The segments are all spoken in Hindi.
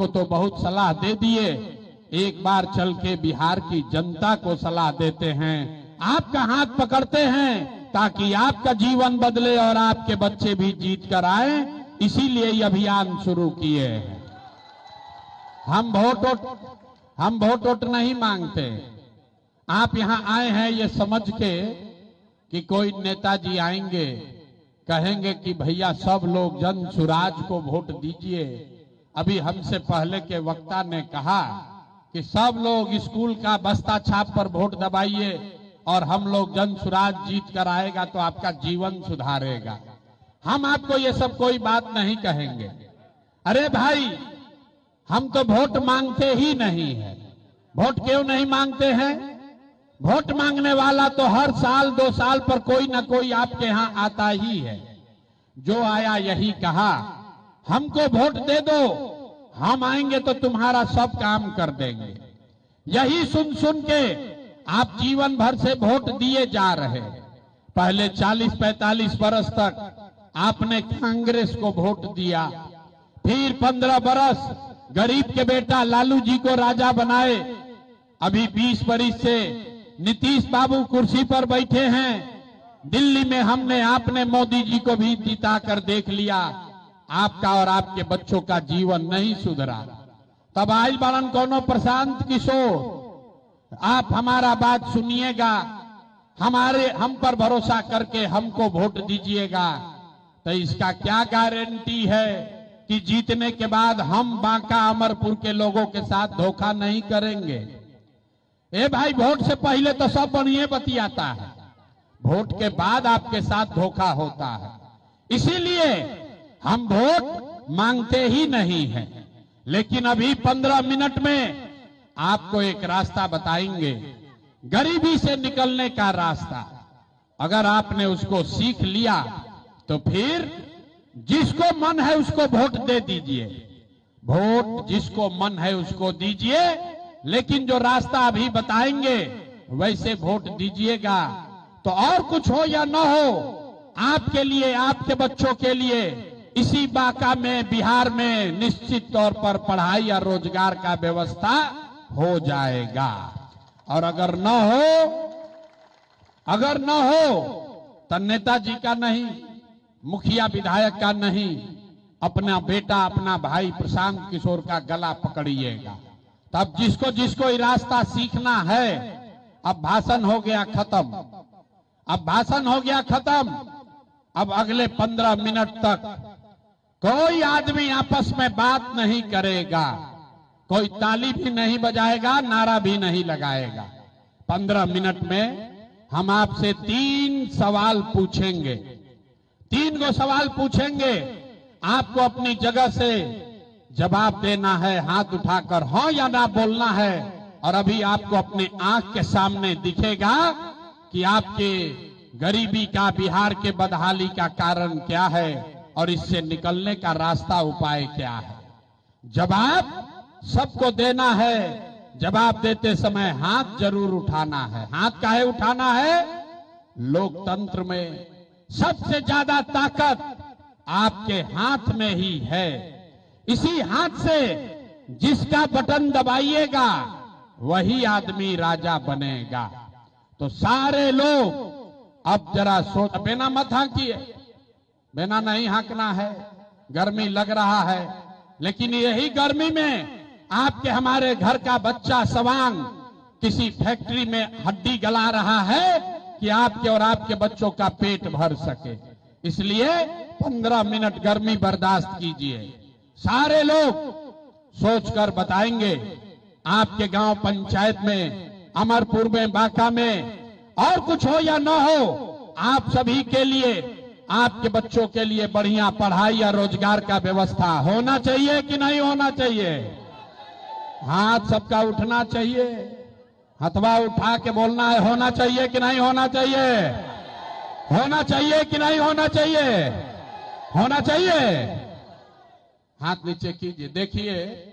को तो बहुत सलाह दे दिए, एक बार चल के बिहार की जनता को सलाह देते हैं, आपका हाथ पकड़ते हैं ताकि आपका जीवन बदले और आपके बच्चे भी जीत कर आए। इसीलिए ये अभियान शुरू किए हैं। हम वोट नहीं मांगते। आप यहां आए हैं ये समझ के कि कोई नेताजी आएंगे, कहेंगे कि भैया सब लोग जन सुराज को वोट दीजिए। अभी हमसे पहले के वक्ता ने कहा कि सब लोग स्कूल का बस्ता छाप पर वोट दबाइए और हम लोग जन सुराज जीत कर आएगा तो आपका जीवन सुधारेगा। हम आपको ये सब कोई बात नहीं कहेंगे। अरे भाई, हम तो वोट मांगते ही नहीं है। वोट क्यों नहीं मांगते हैं? वोट मांगने वाला तो हर साल 2 साल पर कोई ना कोई आपके यहां आता ही है। जो आया यही कहा, हमको वोट दे दो, हम आएंगे तो तुम्हारा सब काम कर देंगे। यही सुन सुन के आप जीवन भर से वोट दिए जा रहे। पहले 40-45 बरस तक आपने कांग्रेस को वोट दिया, फिर 15 बरस गरीब के बेटा लालू जी को राजा बनाए। अभी 20 बरस से नीतीश बाबू कुर्सी पर बैठे हैं। दिल्ली में हमने आपने मोदी जी को भी जिता कर देख लिया। आपका और आपके बच्चों का जीवन नहीं सुधरा। तब आज बड़न कोनो प्रशांत किशोर, आप हमारा बात सुनिएगा, हम पर भरोसा करके हमको वोट दीजिएगा। तो इसका क्या गारंटी है कि जीतने के बाद हम बांका अमरपुर के लोगों के साथ धोखा नहीं करेंगे? ए भाई, वोट से पहले तो सब बढ़िया बतियाता है, वोट के बाद आपके साथ धोखा होता है। इसीलिए हम वोट मांगते ही नहीं हैं। लेकिन अभी 15 मिनट में आपको एक रास्ता बताएंगे, गरीबी से निकलने का रास्ता। अगर आपने उसको सीख लिया तो फिर जिसको मन है उसको वोट दे दीजिए। वोट जिसको मन है उसको दीजिए, लेकिन जो रास्ता अभी बताएंगे वैसे वोट दीजिएगा। तो और कुछ हो या न हो, आपके लिए, आपके बच्चों के लिए इसी बांका में, बिहार में निश्चित तौर पर पढ़ाई या रोजगार का व्यवस्था हो जाएगा। और अगर न हो तो नेताजी का नहीं, मुखिया विधायक का नहीं, अपना बेटा, अपना भाई प्रशांत किशोर का गला पकड़िएगा। तब जिसको जिसको ये रास्ता सीखना है, अब भाषण हो गया खत्म, अब अगले 15 मिनट तक कोई आदमी आपस में बात नहीं करेगा, कोई ताली भी नहीं बजाएगा, नारा भी नहीं लगाएगा। 15 मिनट में हम आपसे 3 सवाल पूछेंगे। 3 गो सवाल पूछेंगे, आपको अपनी जगह से जवाब देना है, हाथ उठाकर हाँ या ना बोलना है। और अभी आपको अपने आंख के सामने दिखेगा कि आपके गरीबी का, बिहार के बदहाली का कारण क्या है और इससे निकलने का रास्ता, उपाय क्या है। जवाब सबको देना है। जवाब देते समय हाथ जरूर उठाना है। हाथ काहे उठाना है? लोकतंत्र में सबसे ज्यादा ताकत आपके हाथ में ही है। इसी हाथ से जिसका बटन दबाइएगा वही आदमी राजा बनेगा। तो सारे लोग अब जरा सोच, बिना मत हाँकिए, बिना नहीं हाँकना है, गर्मी लग रहा है। लेकिन यही गर्मी में आपके हमारे घर का बच्चा सवांग किसी फैक्ट्री में हड्डी गला रहा है कि आपके और आपके बच्चों का पेट भर सके। इसलिए 15 मिनट गर्मी बर्दाश्त कीजिए। सारे लोग सोचकर बताएंगे, आपके गांव पंचायत में, अमरपुर में, बांका में, और कुछ हो या न हो, आप सभी के लिए, आपके बच्चों के लिए बढ़िया पढ़ाई या रोजगार का व्यवस्था होना चाहिए कि नहीं होना चाहिए? हाथ सबका उठना चाहिए, हथवा उठा के बोलना है, होना चाहिए कि नहीं होना चाहिए? होना चाहिए कि नहीं होना चाहिए? होना चाहिए। हाथ नीचे कीजिए। देखिए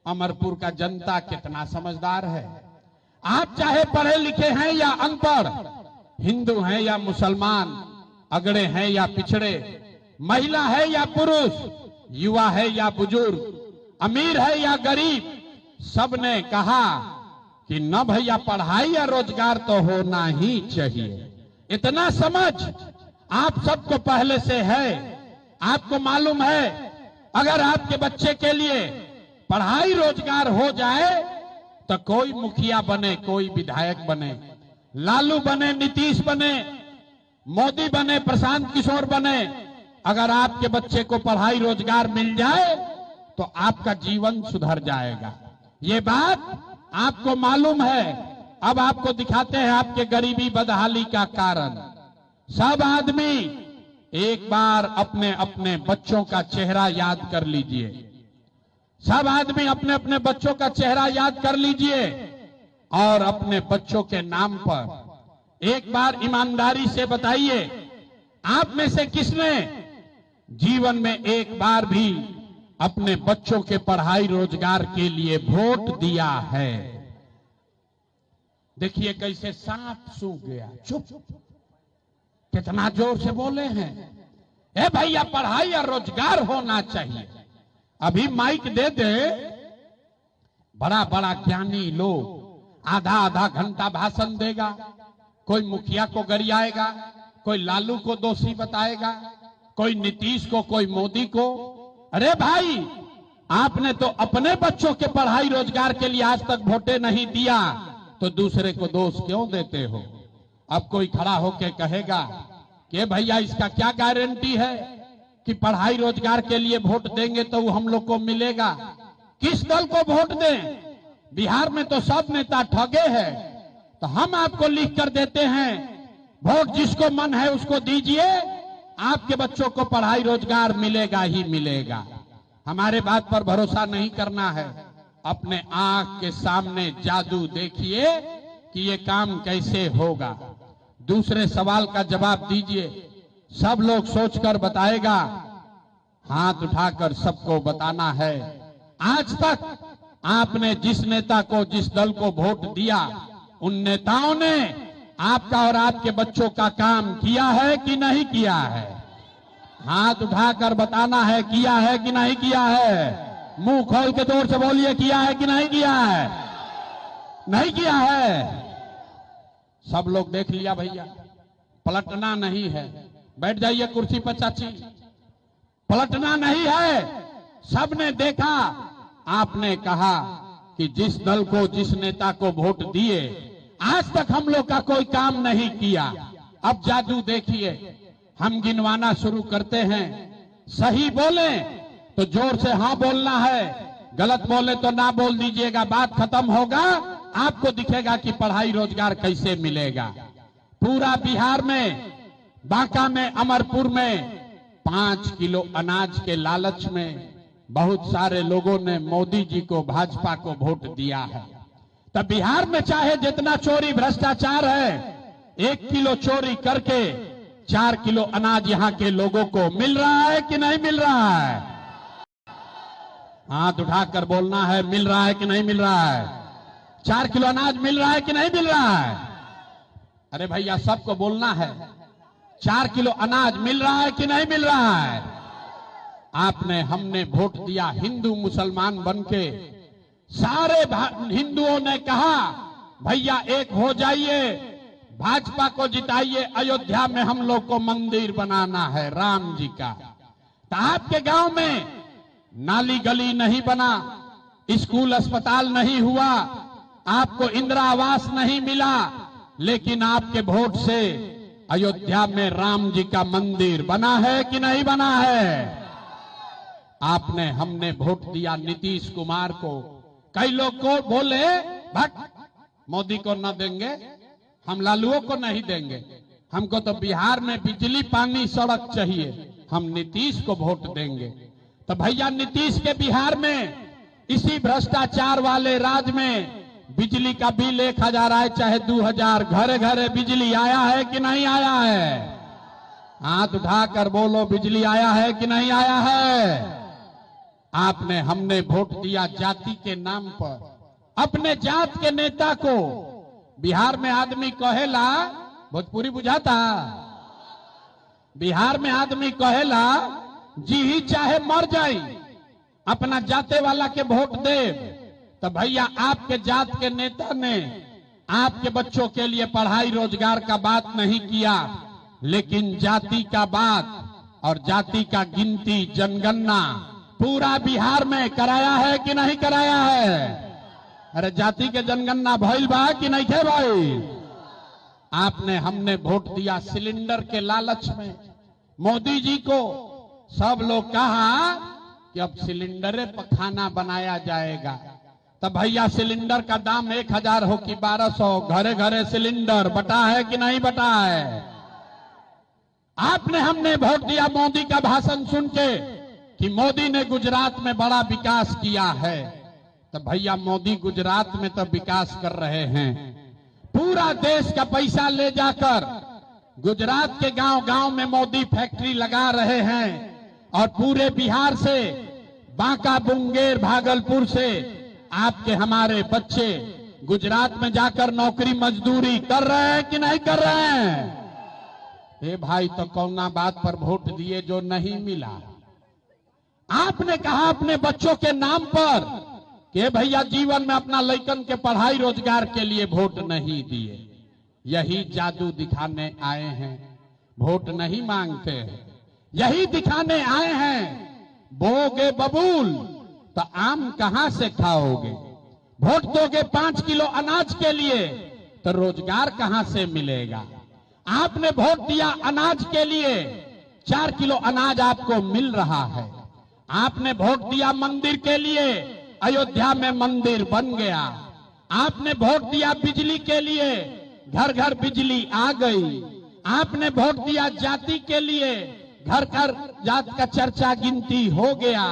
अमरपुर का जनता कितना समझदार है। आप चाहे पढ़े लिखे हैं या अनपढ़, हिंदू हैं या मुसलमान, अगड़े हैं या पिछड़े, महिला है या पुरुष, युवा है या बुजुर्ग, अमीर है या गरीब, सबने कहा कि न भैया पढ़ाई या रोजगार तो होना ही चाहिए। इतना समझ आप सबको पहले से है। आपको मालूम है अगर आपके बच्चे के लिए पढ़ाई रोजगार हो जाए तो कोई मुखिया बने, कोई विधायक बने, लालू बने, नीतीश बने, मोदी बने, प्रशांत किशोर बने, अगर आपके बच्चे को पढ़ाई रोजगार मिल जाए तो आपका जीवन सुधर जाएगा। ये बात आपको मालूम है। अब आपको दिखाते हैं आपके गरीबी बदहाली का कारण। सब आदमी एक बार अपने अपने बच्चों का चेहरा याद कर लीजिए। सब आदमी अपने अपने बच्चों का चेहरा याद कर लीजिए और अपने बच्चों के नाम पर एक बार ईमानदारी से बताइए, आप में से किसने जीवन में एक बार भी अपने बच्चों के पढ़ाई रोजगार के लिए वोट दिया है? देखिए कैसे सांप सूख गया। चुप, कितना जोर से बोले हैं। ए भैया पढ़ाई और रोजगार होना चाहिए। अभी माइक दे दे, बड़ा बड़ा ज्ञानी लोग आधा आधा घंटा भाषण देगा, कोई मुखिया को गरियाएगा, कोई लालू को दोषी बताएगा, कोई नीतीश को, कोई मोदी को। अरे भाई आपने तो अपने बच्चों के पढ़ाई रोजगार के लिए आज तक वोटे नहीं दिया तो दूसरे को दोष क्यों देते हो? अब कोई खड़ा होके कहेगा कि भैया इसका क्या गारंटी है कि पढ़ाई रोजगार के लिए वोट देंगे तो वो हम लोग को मिलेगा? किस दल को वोट दें? बिहार में तो सब नेता ठगे हैं। तो हम आपको लिख कर देते हैं, वोट जिसको मन है उसको दीजिए, आपके बच्चों को पढ़ाई रोजगार मिलेगा ही मिलेगा। हमारे बात पर भरोसा नहीं करना है, अपने आंख के सामने जादू देखिए कि ये काम कैसे होगा। दूसरे सवाल का जवाब दीजिए। सब लोग सोचकर बताएगा, हाथ उठाकर सबको बताना है। आज तक आपने जिस नेता को, जिस दल को वोट दिया, उन नेताओं ने आपका और आपके बच्चों का काम किया है कि नहीं किया है? हाथ उठाकर बताना है, किया है कि नहीं किया है? मुंह खोल के जोर से बोलिए, किया है कि नहीं किया है? नहीं किया है। सब लोग देख लिया भैया, पलटना नहीं है। बैठ जाइए कुर्सी पर चाची, पलटना नहीं है। सबने देखा, आपने कहा कि जिस दल को, जिस नेता को वोट दिए, आज तक हम लोग का कोई काम नहीं किया। अब जादू देखिए, हम गिनवाना शुरू करते हैं। सही बोले तो जोर से हाँ बोलना है, गलत बोले तो ना बोल दीजिएगा। बात खत्म होगा, आपको दिखेगा कि पढ़ाई रोजगार कैसे मिलेगा। पूरा बिहार में, बांका में, अमरपुर में 5 किलो अनाज के लालच में बहुत सारे लोगों ने मोदी जी को, भाजपा को वोट दिया है। तब बिहार में चाहे जितना चोरी भ्रष्टाचार है, 1 किलो चोरी करके 4 किलो अनाज यहाँ के लोगों को मिल रहा है कि नहीं मिल रहा है? हाथ उठाकर बोलना है, मिल रहा है कि नहीं मिल रहा है? 4 किलो अनाज मिल रहा है कि नहीं मिल रहा है? अरे भैया सबको बोलना है, 4 किलो अनाज मिल रहा है कि नहीं मिल रहा है? आपने, हमने वोट दिया हिंदू मुसलमान बनके। सारे हिंदुओं ने कहा भैया एक हो जाइए, भाजपा को जिताइए, अयोध्या में हम लोग को मंदिर बनाना है राम जी का। तो आपके गांव में नाली गली नहीं बना, स्कूल अस्पताल नहीं हुआ, आपको इंदिरा आवास नहीं मिला, लेकिन आपके वोट से अयोध्या में राम जी का मंदिर बना है कि नहीं बना है? आपने, हमने वोट दिया नीतीश कुमार को। कई लोग को बोले भट, मोदी को न देंगे, हम लालुओं को नहीं देंगे, हमको तो बिहार में बिजली, पानी, सड़क चाहिए, हम नीतीश को वोट देंगे। तो भैया नीतीश के बिहार में, इसी भ्रष्टाचार वाले राज में बिजली का बिल 1000 आए चाहे 2000, घरे घरे बिजली आया है कि नहीं आया है? हाथ उठाकर बोलो, बिजली आया है कि नहीं आया है? आपने, हमने वोट दिया जाति के नाम पर, अपने जात के नेता को। बिहार में आदमी कहेला, भोजपुरी बुझाता, बिहार में आदमी कहेला जी ही चाहे मर जाई, अपना जाते वाला के वोट दे, तो भैया आपके जात के नेता ने आपके बच्चों के लिए पढ़ाई रोजगार का बात नहीं किया, लेकिन जाति का बात और जाति का गिनती जनगणना पूरा बिहार में कराया है कि नहीं कराया है? अरे जाति के जनगणना भइल बा कि नहीं थे भाई? हमने वोट दिया सिलेंडर के लालच में। मोदी जी को सब लोग कहा कि अब सिलेंडरे पर खाना बनाया जाएगा, तब भैया सिलेंडर का दाम 1000 हो कि 1200, घरे घरे सिलेंडर बटा है कि नहीं बटा है? हमने वोट दिया मोदी का भाषण सुन के कि मोदी ने गुजरात में बड़ा विकास किया है, तो भैया मोदी गुजरात में तो विकास कर रहे हैं, पूरा देश का पैसा ले जाकर गुजरात के गांव गांव में मोदी फैक्ट्री लगा रहे हैं, और पूरे बिहार से बांका, मुंगेर, भागलपुर से आपके हमारे बच्चे गुजरात में जाकर नौकरी मजदूरी कर रहे हैं कि नहीं कर रहे हैं? भाई तो कौना बात पर वोट दिए जो नहीं मिला? आपने कहा अपने बच्चों के नाम पर कि भैया जीवन में अपना लइकन के पढ़ाई रोजगार के लिए वोट नहीं दिए। यही जादू दिखाने आए हैं, वोट नहीं मांगते हैं, यही दिखाने आए हैं। बोगे बबूल तो आम कहां से खाओगे? वोट दोगे 5 किलो अनाज के लिए तो रोजगार कहां से मिलेगा? आपने वोट दिया अनाज के लिए, 4 किलो अनाज आपको मिल रहा है। आपने वोट दिया मंदिर के लिए, अयोध्या में मंदिर बन गया। आपने वोट दिया बिजली के लिए, घर घर बिजली आ गई। आपने वोट दिया जाति के लिए, घर घर जात का चर्चा गिनती हो गया।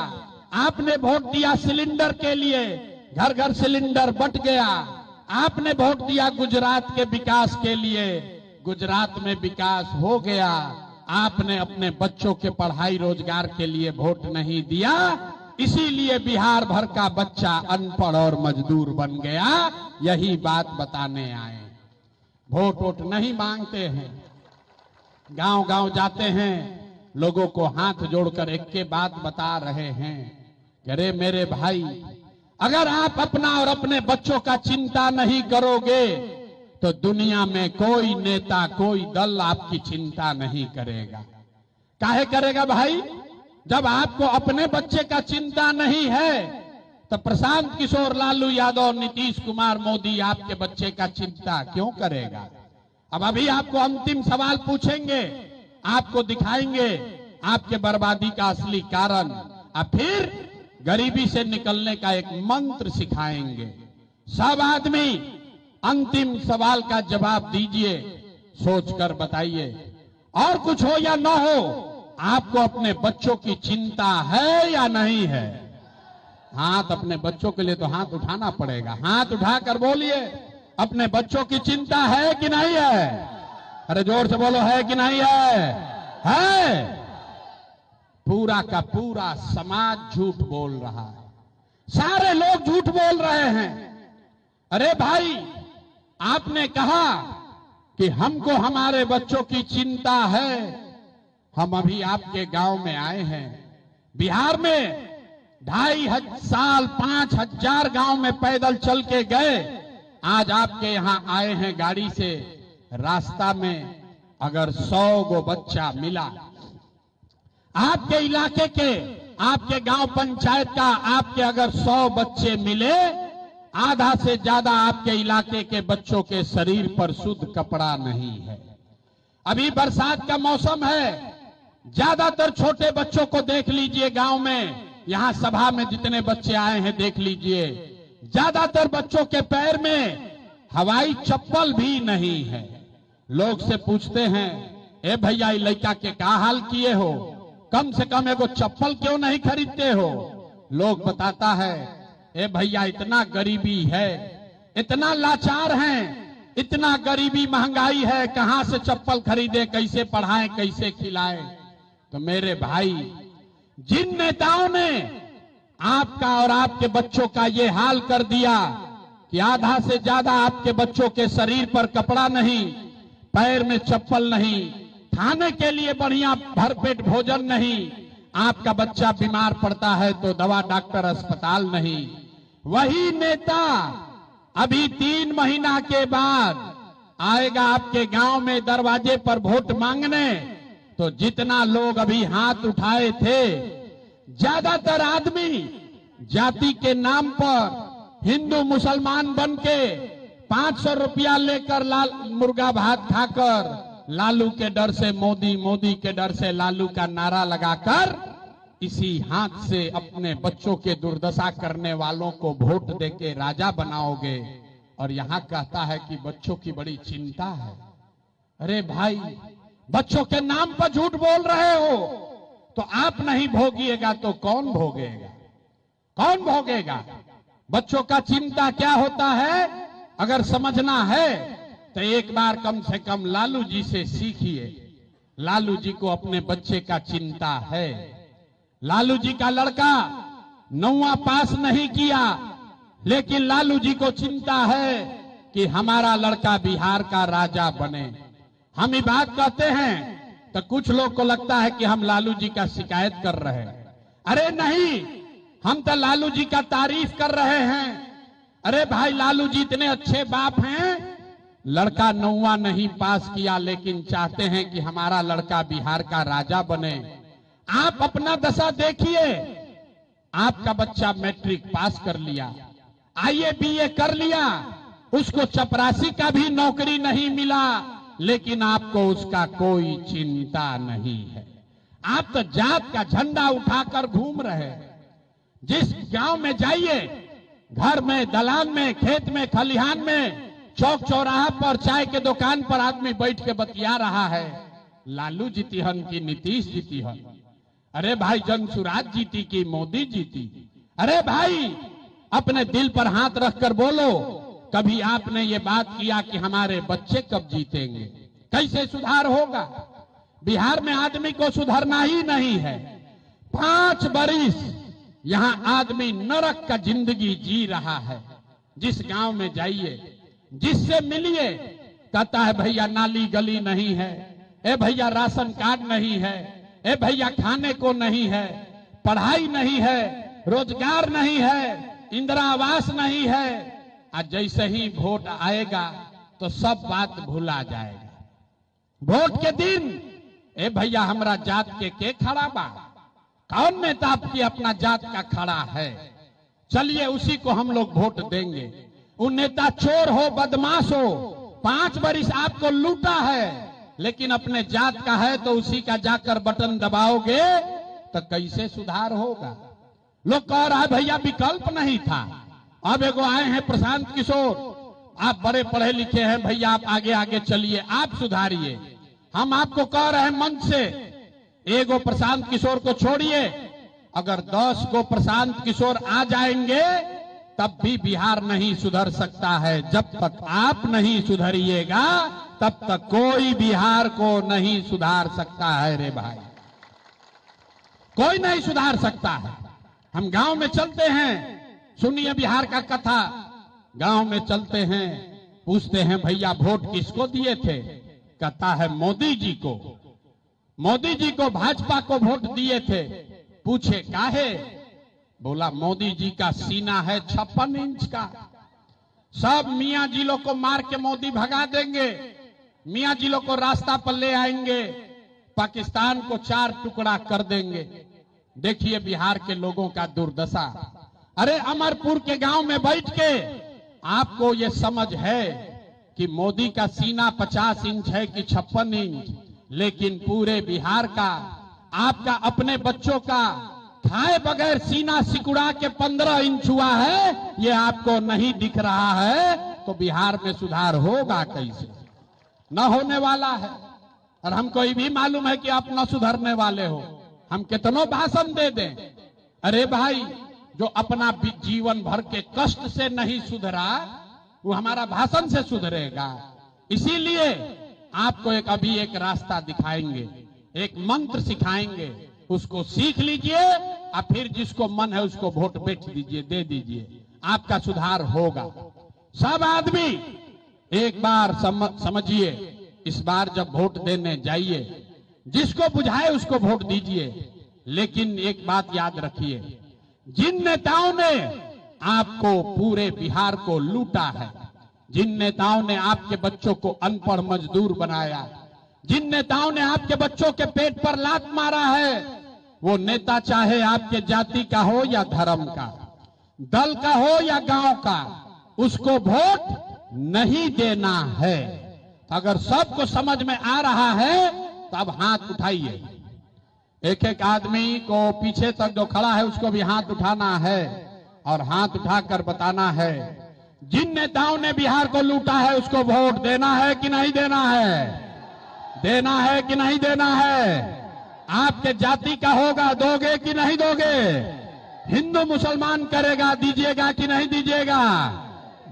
आपने वोट दिया सिलेंडर के लिए, घर घर सिलेंडर बट गया। आपने वोट दिया गुजरात के विकास के लिए, गुजरात में विकास हो गया। आपने अपने बच्चों के पढ़ाई रोजगार के लिए वोट नहीं दिया, इसीलिए बिहार भर का बच्चा अनपढ़ और मजदूर बन गया। यही बात बताने आए। वोट नहीं मांगते हैं, गांव गांव जाते हैं, लोगों को हाथ जोड़कर एक के बात बता रहे हैं, अरे मेरे भाई, अगर आप अपना और अपने बच्चों का चिंता नहीं करोगे तो दुनिया में कोई नेता, कोई दल आपकी चिंता नहीं करेगा। काहे करेगा भाई? जब आपको अपने बच्चे का चिंता नहीं है तो प्रशांत किशोर, लालू यादव, नीतीश कुमार, मोदी आपके बच्चे का चिंता क्यों करेगा? अब अभी आपको अंतिम सवाल पूछेंगे, आपको दिखाएंगे आपके बर्बादी का असली कारण, और फिर गरीबी से निकलने का एक मंत्र सिखाएंगे। सब आदमी अंतिम सवाल का जवाब दीजिए, सोचकर बताइए। और कुछ हो या न हो, आपको अपने बच्चों की चिंता है या नहीं है? हाथ अपने बच्चों के लिए तो हाथ उठाना पड़ेगा। हाथ उठाकर बोलिए, अपने बच्चों की चिंता है कि नहीं है? अरे जोर से बोलो, है कि नहीं है? है। पूरा का पूरा समाज झूठ बोल रहा है, सारे लोग झूठ बोल रहे हैं। अरे भाई, आपने कहा कि हमको हमारे बच्चों की चिंता है। हम अभी आपके गांव में आए हैं। बिहार में 2.5 साल 5000 गांव में पैदल चल के गए, आज आपके यहां आए हैं गाड़ी से। रास्ता में अगर 100 गो बच्चा मिला, आपके इलाके के, आपके गांव पंचायत का, आपके अगर 100 बच्चे मिले, आधा से ज्यादा आपके इलाके के बच्चों के शरीर पर शुद्ध कपड़ा नहीं है। अभी बरसात का मौसम है, ज्यादातर छोटे बच्चों को देख लीजिए गांव में, यहां सभा में जितने बच्चे आए हैं देख लीजिए, ज्यादातर बच्चों के पैर में हवाई चप्पल भी नहीं है। लोग से पूछते हैं, ए भैया, ये लड़का के क्या हाल किए हो, कम से कम एगो चप्पल क्यों नहीं खरीदते हो? लोग बताता है, ए भैया, इतना गरीबी है, इतना लाचार हैं, इतना गरीबी महंगाई है, कहां से चप्पल खरीदे, कैसे पढ़ाएं, कैसे खिलाएं? तो मेरे भाई, जिन नेताओं ने आपका और आपके बच्चों का ये हाल कर दिया कि आधा से ज्यादा आपके बच्चों के शरीर पर कपड़ा नहीं, पैर में चप्पल नहीं, खाने के लिए बढ़िया भरपेट भोजन नहीं, आपका बच्चा बीमार पड़ता है तो दवा डॉक्टर अस्पताल नहीं। वही नेता अभी 3 महीना के बाद आएगा आपके गांव में दरवाजे पर वोट मांगने, तो जितना लोग अभी हाथ उठाए थे, ज्यादातर आदमी जाति के नाम पर हिंदू मुसलमान बनके 500 रुपया लेकर मुर्गा भात खाकर लालू के डर से मोदी, मोदी के डर से लालू का नारा लगाकर इसी हाथ से अपने बच्चों के दुर्दशा करने वालों को वोट देके राजा बनाओगे। और यहां कहता है कि बच्चों की बड़ी चिंता है। अरे भाई, बच्चों के नाम पर झूठ बोल रहे हो तो आप नहीं भोगिएगा तो कौन भोगेगा? कौन भोगेगा? बच्चों का चिंता क्या होता है अगर समझना है तो एक बार कम से कम लालू जी से सीखिए। लालू जी को अपने बच्चे का चिंता है। लालू जी का लड़का 9वां पास नहीं किया, लेकिन लालू जी को चिंता है कि हमारा लड़का बिहार का राजा बने। हम ये बात कहते हैं तो कुछ लोग को लगता है कि हम लालू जी का शिकायत कर रहे हैं। अरे नहीं, हम तो लालू जी का तारीफ कर रहे हैं। अरे भाई, लालू जी इतने अच्छे बाप हैं, लड़का 9वां नहीं पास किया लेकिन चाहते हैं कि हमारा लड़का बिहार का राजा बने। आप अपना दशा देखिए। आपका बच्चा मैट्रिक पास कर लिया, आईए बीए कर लिया, उसको चपरासी का भी नौकरी नहीं मिला, लेकिन आपको उसका कोई चिंता नहीं है। आप तो जात का झंडा उठाकर घूम रहे हैं। जिस गांव में जाइए, घर में, दलान में, खेत में, खलिहान में, चौक चौराहा पर, चाय के दुकान पर आदमी बैठ के बतिया रहा है, लालू जीती हन की नीतीश जीती हन। अरे भाई, जनसुराज जीती की मोदी जीती? अरे भाई, अपने दिल पर हाथ रखकर बोलो, कभी आपने ये बात किया कि हमारे बच्चे कब जीतेंगे? कैसे सुधार होगा? बिहार में आदमी को सुधरना ही नहीं है। 5 बरिस यहां आदमी नरक का जिंदगी जी रहा है। जिस गांव में जाइए, जिससे मिलिए, कहता है भैया नाली गली नहीं है, ए भैया राशन कार्ड नहीं है, ए भैया खाने को नहीं है, पढ़ाई नहीं है, रोजगार नहीं है, इंदिरा आवास नहीं है। आज जैसे ही वोट आएगा तो सब बात भुला जाएगा। वोट के दिन, ए भैया हमरा जात के खड़ा बा? कौन नेता आपकी अपना जात का खड़ा है? चलिए उसी को हम लोग वोट देंगे। वो नेता चोर हो, बदमाश हो, 5 बरिस आपको लूटा है, लेकिन अपने जात का है तो उसी का जाकर बटन दबाओगे तो कैसे सुधार होगा? लोग कह रहा है भैया विकल्प नहीं था। अब एगो आए हैं प्रशांत किशोर, आप बड़े पढ़े लिखे हैं भैया, आप आगे आगे चलिए, आप सुधारिए। हम आपको कह रहे हैं मंच से, एगो प्रशांत किशोर को छोड़िए, अगर 10 को प्रशांत किशोर आ जाएंगे तब भी बिहार नहीं सुधर सकता है। जब तक आप नहीं सुधरिएगा तब तक कोई बिहार को नहीं सुधार सकता है। रे भाई, कोई नहीं सुधार सकता है। हम गांव में चलते हैं, सुनिए बिहार का कथा। गांव में चलते हैं, पूछते हैं भैया वोट किसको दिए थे? कहता है मोदी जी को। मोदी जी को, भाजपा को वोट दिए थे। पूछे काहे? बोला मोदी जी का सीना है 56 इंच का, सब मियां जी लोग को मार के मोदी भगा देंगे, मियां जी लोग को रास्ता पर ले आएंगे, पाकिस्तान को 4 टुकड़ा कर देंगे। देखिए बिहार के लोगों का दुर्दशा। अरे अमरपुर के गांव में बैठ के आपको ये समझ है कि मोदी का सीना 50 इंच है कि 56 इंच, लेकिन पूरे बिहार का, आपका अपने बच्चों का खाए बगैर सीना सिकुड़ा के 15 इंच हुआ है, ये आपको नहीं दिख रहा है, तो बिहार में सुधार होगा कैसे? न होने वाला है। और हमको ये भी मालूम है कि आप न सुधरने वाले हो, हम कितनों भाषण दे दें। अरे भाई, जो अपना जीवन भर के कष्ट से नहीं सुधरा, वो हमारा भाषण से सुधरेगा। इसीलिए आपको अभी एक रास्ता दिखाएंगे, एक मंत्र सिखाएंगे, उसको सीख लीजिए और फिर जिसको मन है उसको वोट बेच दीजिए, दे दीजिए, आपका सुधार होगा। सब आदमी एक बार समझिए, इस बार जब वोट देने जाइए, जिसको बुझाए उसको वोट दीजिए। लेकिन एक बात याद रखिए, जिन नेताओं ने आपको पूरे बिहार को लूटा है, जिन नेताओं ने आपके बच्चों को अनपढ़ मजदूर बनाया, जिन नेताओं ने आपके बच्चों के पेट पर लात मारा है, वो नेता चाहे आपके जाति का हो या धर्म का, दल का हो या गांव का, उसको वोट नहीं देना है। अगर सबको समझ में आ रहा है तो अब हाथ उठाइए। एक एक आदमी को पीछे तक जो खड़ा है उसको भी हाथ उठाना है और हाथ उठाकर बताना है, जिन नेताओं ने बिहार को लूटा है उसको वोट देना है कि नहीं देना है, देना है कि नहीं देना है। आपके जाति का होगा, दोगे कि नहीं दोगे, हिंदू मुसलमान करेगा, दीजिएगा कि नहीं दीजिएगा,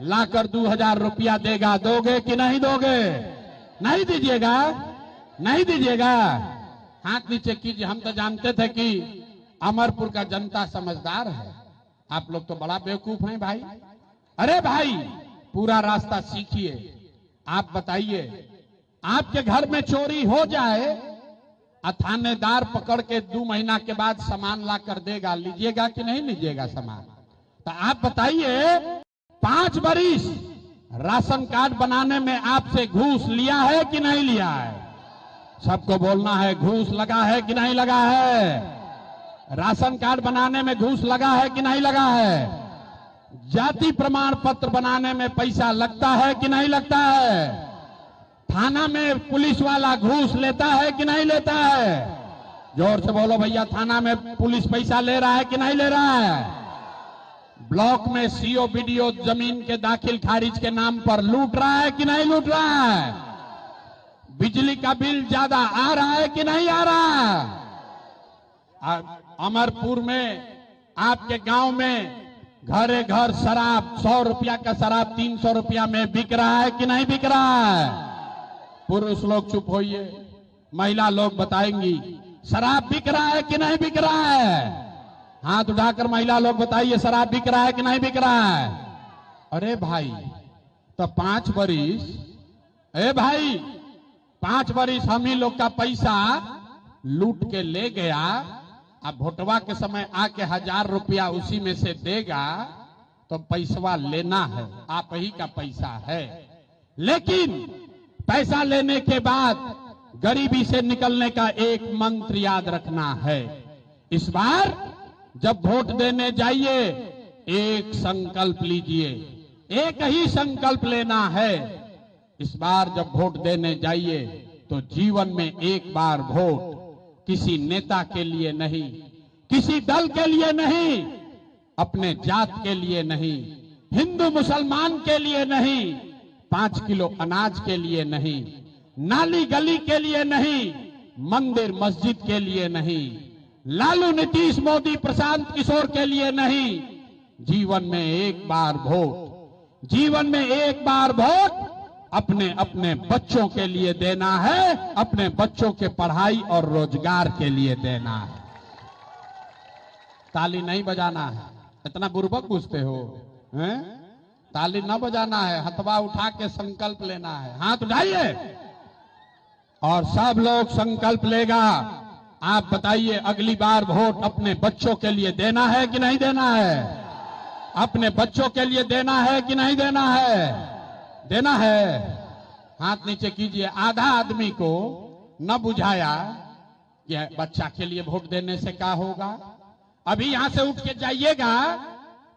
लाकर 2000 रुपया देगा, दोगे कि नहीं दोगे, नहीं दीजिएगा, नहीं दीजिएगा। हाथ नीचे कीजिए। हम तो जानते थे कि अमरपुर का जनता समझदार है, आप लोग तो बड़ा बेवकूफ हैं भाई। अरे भाई, पूरा रास्ता सीखिए। आप बताइए, आपके घर में चोरी हो जाए, थानेदार पकड़ के 2 महीना के बाद सामान ला कर देगा, लीजिएगा कि नहीं लीजिएगा सामान? तो आप बताइए, 5 बरिस राशन कार्ड बनाने में आपसे घूस लिया है कि नहीं लिया है? सबको बोलना है, घूस लगा है कि नहीं लगा है? राशन कार्ड बनाने में घूस लगा है कि नहीं लगा है? जाति प्रमाण पत्र बनाने में पैसा लगता है कि नहीं लगता है? थाना में पुलिस वाला घूस लेता है कि नहीं लेता है? जोर से बोलो भैया, थाना में पुलिस पैसा ले रहा है कि नहीं ले रहा है? ब्लॉक में सीओ बीडीओ जमीन के दाखिल खारिज के नाम पर लूट रहा है कि नहीं लूट रहा है? बिजली का बिल ज्यादा आ रहा है कि नहीं आ रहा है? अमरपुर में आपके गांव में घरे घर शराब, 100 रुपया का शराब 300 रुपया में बिक रहा है कि नहीं बिक रहा है? पुरुष लोग चुप होइए, महिला लोग बताएंगी, शराब बिक रहा है कि नहीं बिक रहा है? हाथ उठाकर महिला लोग बताइए, शराब बिक रहा है कि नहीं बिक रहा है? अरे भाई, तो 5 बरिस, भाई 5 बरिस हम ही लोग का पैसा लूट के ले गया। अब भोटवा के समय आके 1000 रुपया उसी में से देगा तो पैसा लेना है, आप ही का पैसा है। लेकिन पैसा लेने के बाद गरीबी से निकलने का एक मंत्र याद रखना है। इस बार जब वोट देने जाइए, एक संकल्प लीजिए, एक ही संकल्प लेना है। इस बार जब वोट देने जाइए तो जीवन में एक बार वोट किसी नेता के लिए नहीं, किसी दल के लिए नहीं, अपने जात के लिए नहीं, हिंदू मुसलमान के लिए नहीं, 5 किलो अनाज के लिए नहीं, नाली गली के लिए नहीं, मंदिर मस्जिद के लिए नहीं, लालू नीतीश मोदी प्रशांत किशोर के लिए नहीं। जीवन में एक बार वोट, जीवन में एक बार वोट अपने अपने बच्चों के लिए देना है, अपने बच्चों के पढ़ाई और रोजगार के लिए देना है। ताली नहीं बजाना है, इतना बुर्बक पूछते हो हैं? ताली न बजाना है, हथवा उठा के संकल्प लेना है। हाथ उठाइए और सब लोग संकल्प लेगा। आप बताइए, अगली बार वोट अपने बच्चों के लिए देना है कि नहीं देना है? अपने बच्चों के लिए देना है कि नहीं देना है? देना है। हाथ नीचे कीजिए। आधा आदमी को न बुझाया कि बच्चा के लिए वोट देने से क्या होगा। अभी यहां से उठ के जाइएगा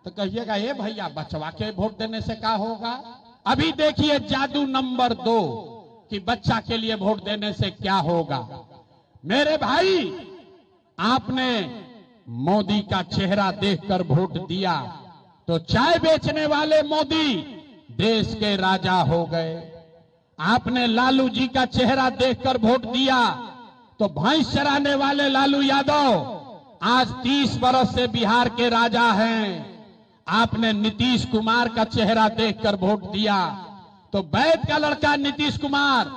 तो कहिएगा, ये भैया बचवा के वोट देने से क्या होगा। अभी देखिए जादू नंबर 2 कि बच्चा के लिए वोट देने से क्या होगा। मेरे भाई, आपने मोदी का चेहरा देखकर वोट दिया तो चाय बेचने वाले मोदी देश के राजा हो गए। आपने लालू जी का चेहरा देखकर वोट दिया तो भैंस चराने वाले लालू यादव आज 30 बरस से बिहार के राजा हैं। आपने नीतीश कुमार का चेहरा देखकर वोट दिया तो वैद का लड़का नीतीश कुमार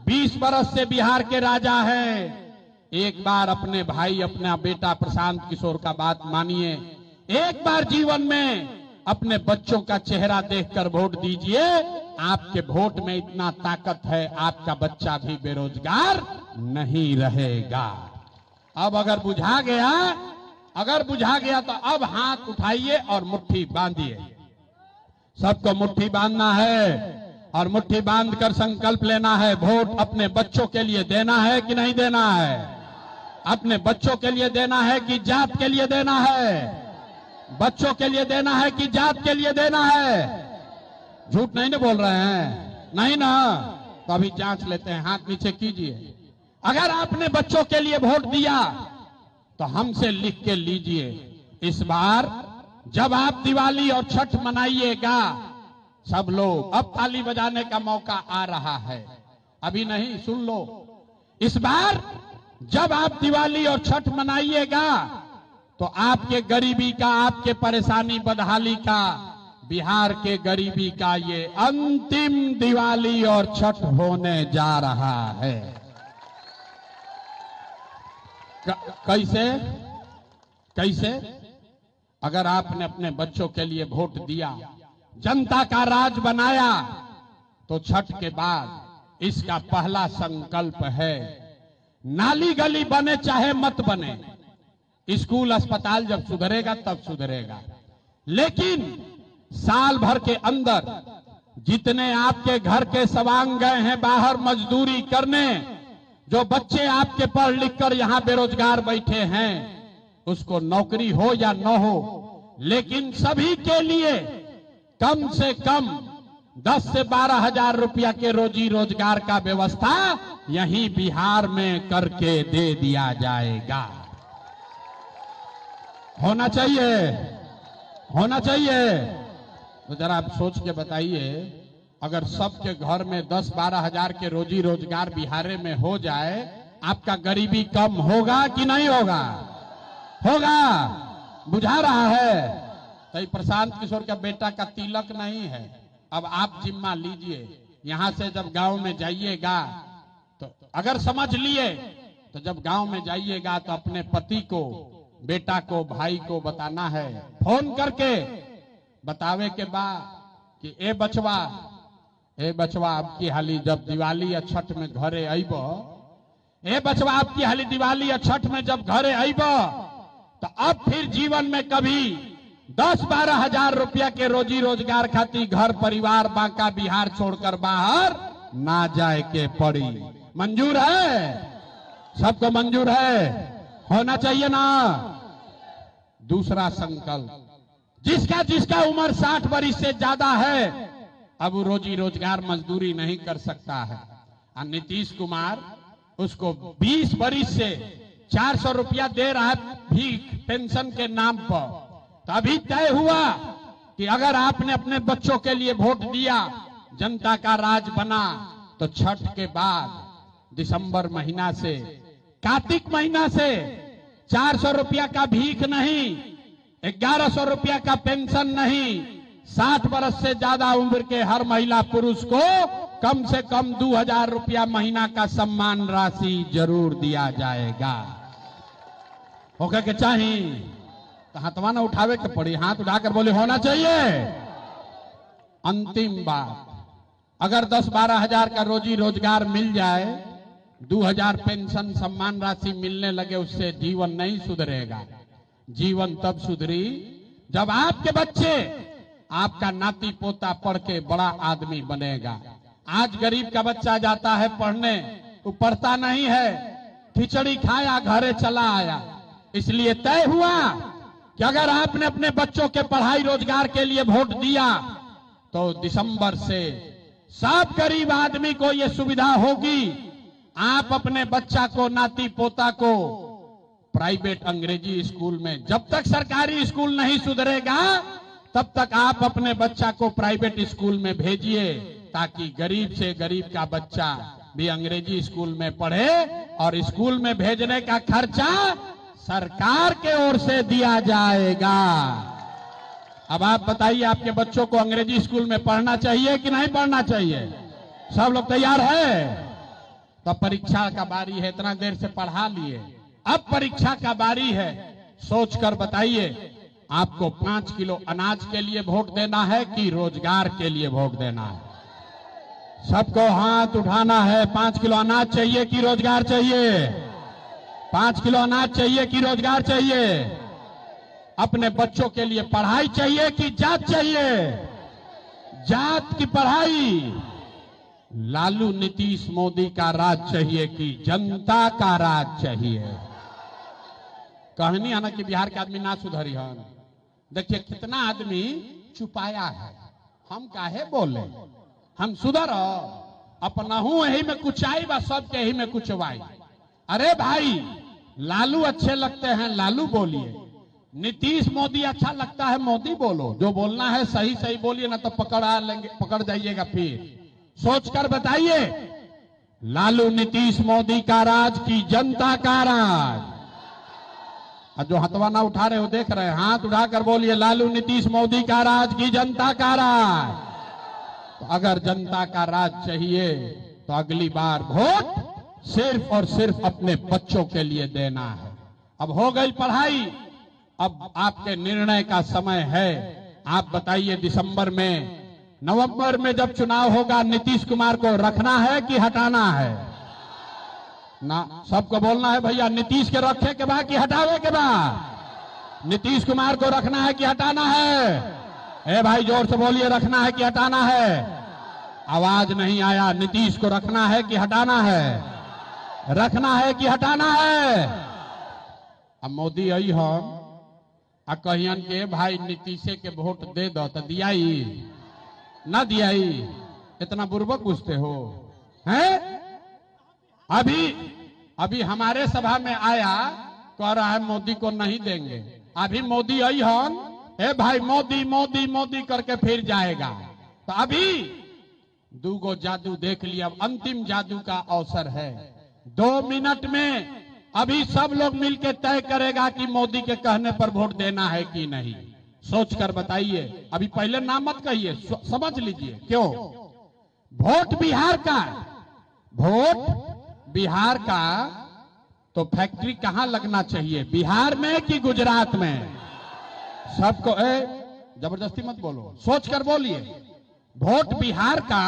20 बरस से बिहार के राजा हैं। एक बार अपने भाई, अपना बेटा प्रशांत किशोर का बात मानिए। एक बार जीवन में अपने बच्चों का चेहरा देखकर वोट दीजिए। आपके वोट में इतना ताकत है, आपका बच्चा भी बेरोजगार नहीं रहेगा। अब अगर बुझा गया तो अब हाथ उठाइए और मुट्ठी बांधिए। सबको मुट्ठी बांधना है और मुट्ठी बांधकर संकल्प लेना है, वोट अपने बच्चों के लिए देना है कि नहीं देना है? अपने बच्चों के लिए देना है कि जात के लिए देना है? बच्चों के लिए देना है कि जात के लिए देना है? झूठ नहीं ना बोल रहे हैं? नहीं ना? तो अभी जांच लेते हैं, हाथ नीचे कीजिए। अगर आपने बच्चों के लिए वोट दिया तो हमसे लिख के लीजिए, इस बार जब आप दिवाली और छठ मनाइएगा, सब लोग, अब ताली बजाने का मौका आ रहा है, अभी नहीं, सुन लो। इस बार जब आप दिवाली और छठ मनाइएगा तो आपके गरीबी का, आपके परेशानी बदहाली का, बिहार के गरीबी का ये अंतिम दिवाली और छठ होने जा रहा है। कैसे? अगर आपने अपने बच्चों के लिए वोट दिया, जनता का राज बनाया, तो छठ के बाद इसका पहला संकल्प है, नाली गली बने चाहे मत बने, स्कूल अस्पताल जब सुधरेगा तब सुधरेगा, लेकिन साल भर के अंदर जितने आपके घर के सवांग गए हैं बाहर मजदूरी करने, जो बच्चे आपके पढ़ लिख कर यहां बेरोजगार बैठे हैं, उसको नौकरी हो या न हो, लेकिन सभी के लिए कम से कम 10 से 12 हजार रुपया के रोजी रोजगार का व्यवस्था यहीं बिहार में करके दे दिया जाएगा। होना चाहिए। तो जरा आप सोच के बताइए, अगर सबके घर में 10-12 हजार के रोजी रोजगार बिहार में हो जाए, आपका गरीबी कम होगा कि नहीं होगा? होगा। बुझा रहा है? तो प्रशांत किशोर का बेटा का तिलक नहीं है, अब आप जिम्मा लीजिए। यहां से जब गांव में जाइएगा तो अगर समझ लिए तो जब गांव में जाइएगा तो अपने पति को, बेटा को, भाई को बताना है, फोन करके बतावे के बाद कि ए बचवा आपकी हाली जब दिवाली या छठ में घरे आइब, ए बचवा आपकी हाली दिवाली या छठ में जब घरे आइब, तो अब फिर जीवन में कभी 10-12 हजार रुपया के रोजी रोजगार खातिर घर परिवार बांका बिहार छोड़कर बाहर ना जाए के पड़ी। मंजूर है? सबको मंजूर है? होना चाहिए ना? दूसरा संकल्प, जिसका उम्र 60 वर्ष से ज्यादा है, अब वो रोजी रोजगार मजदूरी नहीं कर सकता है। और नीतीश कुमार उसको 20 वर्ष से 400 रुपया दे रहा है भीख पेंशन के नाम पर। तो अभी तय हुआ कि अगर आपने अपने बच्चों के लिए वोट दिया, जनता का राज बना, तो छठ के बाद दिसंबर महीना से, कार्तिक महीना से 400 रुपया का भीख नहीं, 1100 रुपया का पेंशन नहीं, 60 वर्ष से ज्यादा उम्र के हर महिला पुरुष को कम से कम 2000 रुपया महीना का सम्मान राशि जरूर दिया जाएगा। होगा के चाहिए तो हाथवा ना उठावे के पड़ी, हाथ उठाकर बोले होना चाहिए। अंतिम बात, अगर 10-12 हजार का रोजी रोजगार मिल जाए, 2000 पेंशन सम्मान राशि मिलने लगे, उससे जीवन नहीं सुधरेगा। जीवन तब सुधरी जब आपके बच्चे, आपका नाती पोता पढ़ के बड़ा आदमी बनेगा। आज गरीब का बच्चा जाता है पढ़ने, वो पढ़ता नहीं है, खिचड़ी खाया घरे चला आया। इसलिए तय हुआ कि अगर आपने अपने बच्चों के पढ़ाई रोजगार के लिए वोट दिया, तो दिसंबर से सब गरीब आदमी को यह सुविधा होगी, आप अपने बच्चा को, नाती पोता को प्राइवेट अंग्रेजी स्कूल में, जब तक सरकारी स्कूल नहीं सुधरेगा तब तक आप अपने बच्चा को प्राइवेट स्कूल में भेजिए, ताकि गरीब से गरीब का बच्चा भी अंग्रेजी स्कूल में पढ़े और स्कूल में भेजने का खर्चा सरकार के ओर से दिया जाएगा। अब आप बताइए, आपके बच्चों को अंग्रेजी स्कूल में पढ़ना चाहिए कि नहीं पढ़ना चाहिए? सब लोग तैयार है? तो परीक्षा का बारी है, इतना देर से पढ़ा लिए, अब परीक्षा का बारी है। सोचकर बताइए, आपको 5 किलो अनाज के लिए वोट देना है कि रोजगार के लिए वोट देना है? सबको हाथ उठाना है। 5 किलो अनाज चाहिए कि रोजगार चाहिए? 5 किलो अनाज चाहिए कि रोजगार चाहिए? अपने बच्चों के लिए पढ़ाई चाहिए कि जात चाहिए? जात की पढ़ाई। लालू नीतीश मोदी का राज चाहिए कि जनता का राज चाहिए? कहनी है ना कि बिहार के आदमी ना सुधरी हन। देखिए कितना आदमी छुपाया है, हम काहे बोले? हम सुधर अपनाहू यही में कुछ आई बा, सबके यही में कुछ वाई। अरे भाई लालू अच्छे लगते हैं लालू बोलिए, नीतीश मोदी अच्छा लगता है मोदी बोलो। जो बोलना है सही सही बोलिए, ना तो पकड़ जाइएगा। फिर सोच कर बताइए, लालू नीतीश मोदी का राज की जनता का राज? और जो हथवा ना उठा रहे हो देख रहे हैं, हाथ उठाकर बोलिए लालू नीतीश मोदी का राज की जनता का राज। तो अगर जनता का राज चाहिए तो अगली बार वोट सिर्फ और सिर्फ अपने बच्चों के लिए देना है। अब हो गई पढ़ाई, अब आपके निर्णय का समय है। आप बताइए दिसंबर में, नवंबर में जब चुनाव होगा, नीतीश कुमार को रखना है कि हटाना है? ना, सबको बोलना है भैया, नीतीश के रखे के बाद कि हटावे के बाद? नीतीश कुमार को रखना है कि हटाना है? ए भाई जोर से बोलिए, रखना है कि हटाना है? आवाज नहीं आया। नीतीश को रखना है कि हटाना है? रखना है कि हटाना है? अब मोदी आई हम आ कहियन के भाई नीतीशे के वोट दे दो, तो दियाई ना दियाई? इतना बुर्बक पूछते हो हैं? अभी हमारे सभा में आया, कह रहा है मोदी को नहीं देंगे। अभी मोदी आई हम, ए भाई मोदी मोदी मोदी करके फिर जाएगा। तो अभी दूगो जादू देख लिया, अब अंतिम जादू का अवसर है। 2 मिनट में अभी सब लोग मिलकर तय करेगा कि मोदी के कहने पर वोट देना है कि नहीं। सोचकर बताइए। अभी पहले नाम मत कहिए, समझ लीजिए क्यों। वोट बिहार का, वोट बिहार का, तो फैक्ट्री कहां लगना चाहिए, बिहार में कि गुजरात में? सबको जबरदस्ती मत बोलो, सोचकर बोलिए। वोट बिहार का,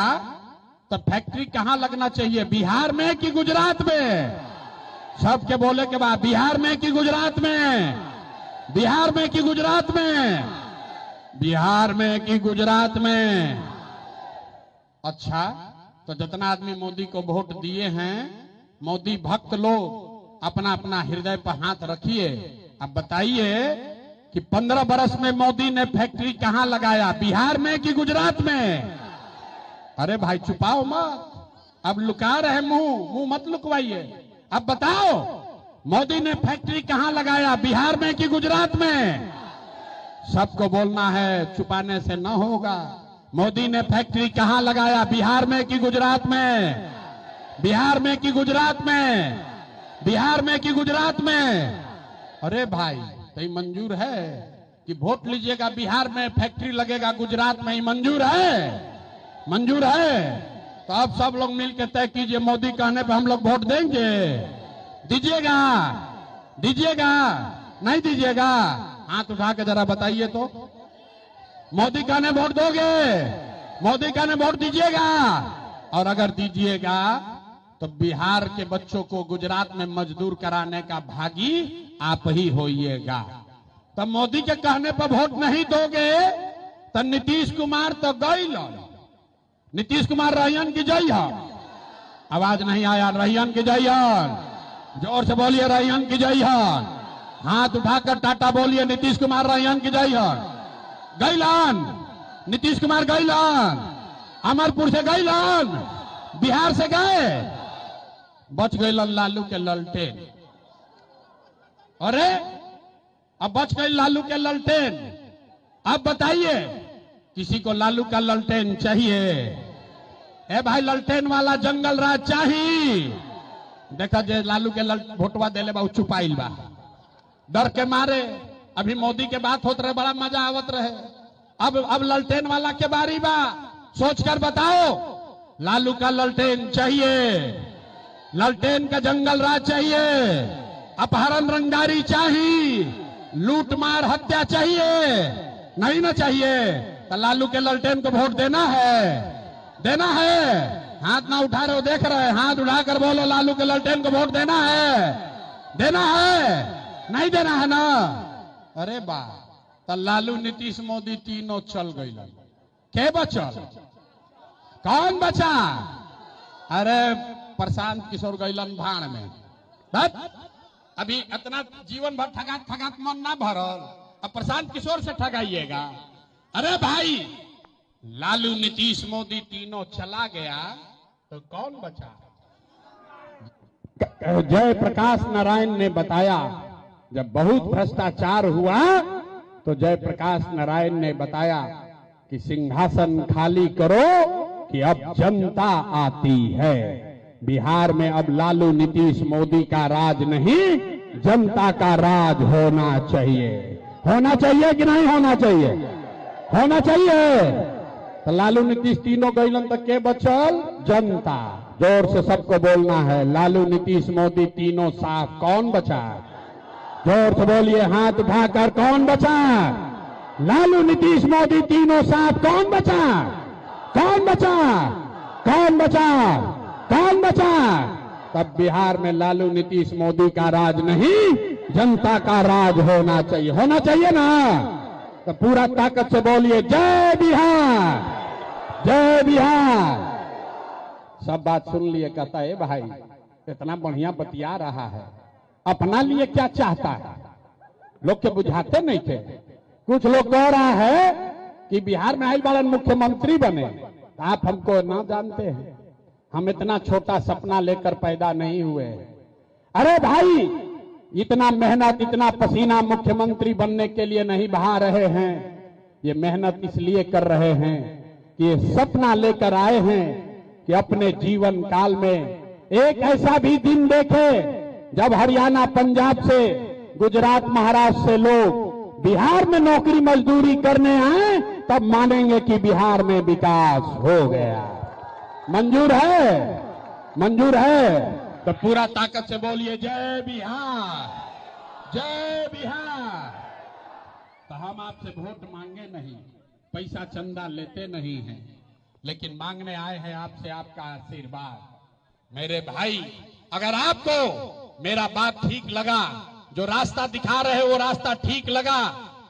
तो फैक्ट्री कहां लगना चाहिए, बिहार में कि गुजरात में? सबके बोले के बाद, बिहार में कि गुजरात में? बिहार में कि गुजरात में? बिहार में कि गुजरात में? अच्छा, तो जितना आदमी मोदी को वोट दिए हैं, मोदी भक्त लोग अपना अपना हृदय पर हाथ रखिए। अब बताइए कि 15 बरस में मोदी ने फैक्ट्री कहां लगाया, बिहार में कि गुजरात में? अरे भाई छुपाओ मत, अब लुका रहे मुंह मत लुकवाइए। अब बताओ मोदी ने फैक्ट्री कहां लगाया, बिहार में कि गुजरात में? सबको बोलना है, छुपाने से न होगा। मोदी ने फैक्ट्री कहां लगाया, बिहार में कि गुजरात में? बिहार में कि गुजरात में? बिहार में कि गुजरात में? अरे भाई तो ये मंजूर है कि वोट लीजिएगा, बिहार में फैक्ट्री लगेगा, गुजरात में? ही मंजूर है? मंजूर है? तो अब सब लोग मिलकर तय कीजिए, मोदी कहने पे हम लोग वोट देंगे? दीजिएगा? दीजिएगा नहीं दीजिएगा? हाथ उठा के जरा बताइए तो। मोदी कहने वोट दोगे? मोदी कहने वोट दीजिएगा? और अगर दीजिएगा तो बिहार के बच्चों को गुजरात में मजदूर कराने का भागी आप ही होइएगा। तो मोदी के कहने पर वोट नहीं दोगे तो नीतीश कुमार तो गई। नीतीश कुमार रहियन की जय है? आवाज नहीं आया। रहियन की जय है? जोर से बोलिए, रहियन की जय है। हाथ उठाकर टाटा बोलिए, नीतीश कुमार रहियन की जय है। गैलान नीतीश कुमार, गैलान अमरपुर से, गैलान बिहार से गए, बच गए लालू के ललटेन। अरे अब बच गए लालू के ललटेन। अब बताइए किसी को लालू का ललटेन चाहिए? ए भाई ललटेन वाला जंगल राज चाहिए? देखा जे लालू के वोटवा देले बा छुपाइल बा, डर के मारे। अभी मोदी के बात होत रहे, बड़ा मजा आवत रहे। अब ललटेन वाला के बारी बा। सोचकर बताओ, लालू का ललटेन चाहिए? ललटेन का जंगल राज चाहिए? अपहरण रंगदारी चाहिए? लूट मार हत्या चाहिए? नहीं ना चाहिए? तो लालू के ललटेन को वोट देना है? देना है? हाथ ना उठा रहे हो, देख रहे हैं, हाथ उठाकर बोलो, लालू के ललटेन को वोट देना है? देना है नहीं देना है ना? अरे बा तो लालू नीतीश मोदी तीनों चल गई, के बचल? कौन बचा? अरे प्रशांत किशोर गैलन भाड़ में। बस अभी इतना जीवन भर ठगात ठगात मन ना भरल, अब प्रशांत किशोर से ठगाइएगा? अरे भाई लालू नीतीश मोदी तीनों चला गया तो कौन बचा? जय प्रकाश नारायण ने बताया, जब बहुत भ्रष्टाचार हुआ तो जय प्रकाश नारायण ने बताया कि सिंहासन खाली करो कि अब जनता आती है। बिहार में अब लालू नीतीश मोदी का राज नहीं, जनता का राज होना चाहिए। होना चाहिए कि नहीं होना चाहिए? होना चाहिए। तो लालू नीतीश तीनों गईलन तक के बचल? जनता। जोर से सबको बोलना है, लालू नीतीश मोदी तीनों साफ, कौन बचा? जोर से बोलिए, हाथ उठाकर, कौन बचा? लालू नीतीश मोदी तीनों साफ, कौन बचा? कौन बचा? कौन बचा? कौन बचा? तब बिहार में लालू नीतीश मोदी का राज नहीं, जनता का राज होना चाहिए। होना चाहिए ना? तो पूरा ताकत से बोलिए, जय बिहार, जय बिहार। सब बात सुन लिए। कहता है भाई इतना बढ़िया बतिया रहा है, अपना लिए क्या चाहता है? लोग के बुझाते नहीं थे। कुछ लोग कह रहा है कि बिहार में आई बार मुख्यमंत्री बने। आप हमको ना जानते हैं, हम इतना छोटा सपना लेकर पैदा नहीं हुए। अरे भाई इतना मेहनत, इतना पसीना मुख्यमंत्री बनने के लिए नहीं बहा रहे हैं। ये मेहनत इसलिए कर रहे हैं कि ये सपना लेकर आए हैं कि अपने जीवन काल में एक ऐसा भी दिन देखे जब हरियाणा, पंजाब से, गुजरात, महाराष्ट्र से लोग बिहार में नौकरी मजदूरी करने आए, तब मानेंगे कि बिहार में विकास हो गया। मंजूर है? मंजूर है? तो पूरा ताकत से बोलिए, जय बिहार, जय बिहार। तो हम आपसे वोट मांगे नहीं, पैसा चंदा लेते नहीं हैं, लेकिन मांगने आए हैं आपसे आपका आशीर्वाद। मेरे भाई अगर आपको मेरा बात ठीक लगा, जो रास्ता दिखा रहे वो रास्ता ठीक लगा,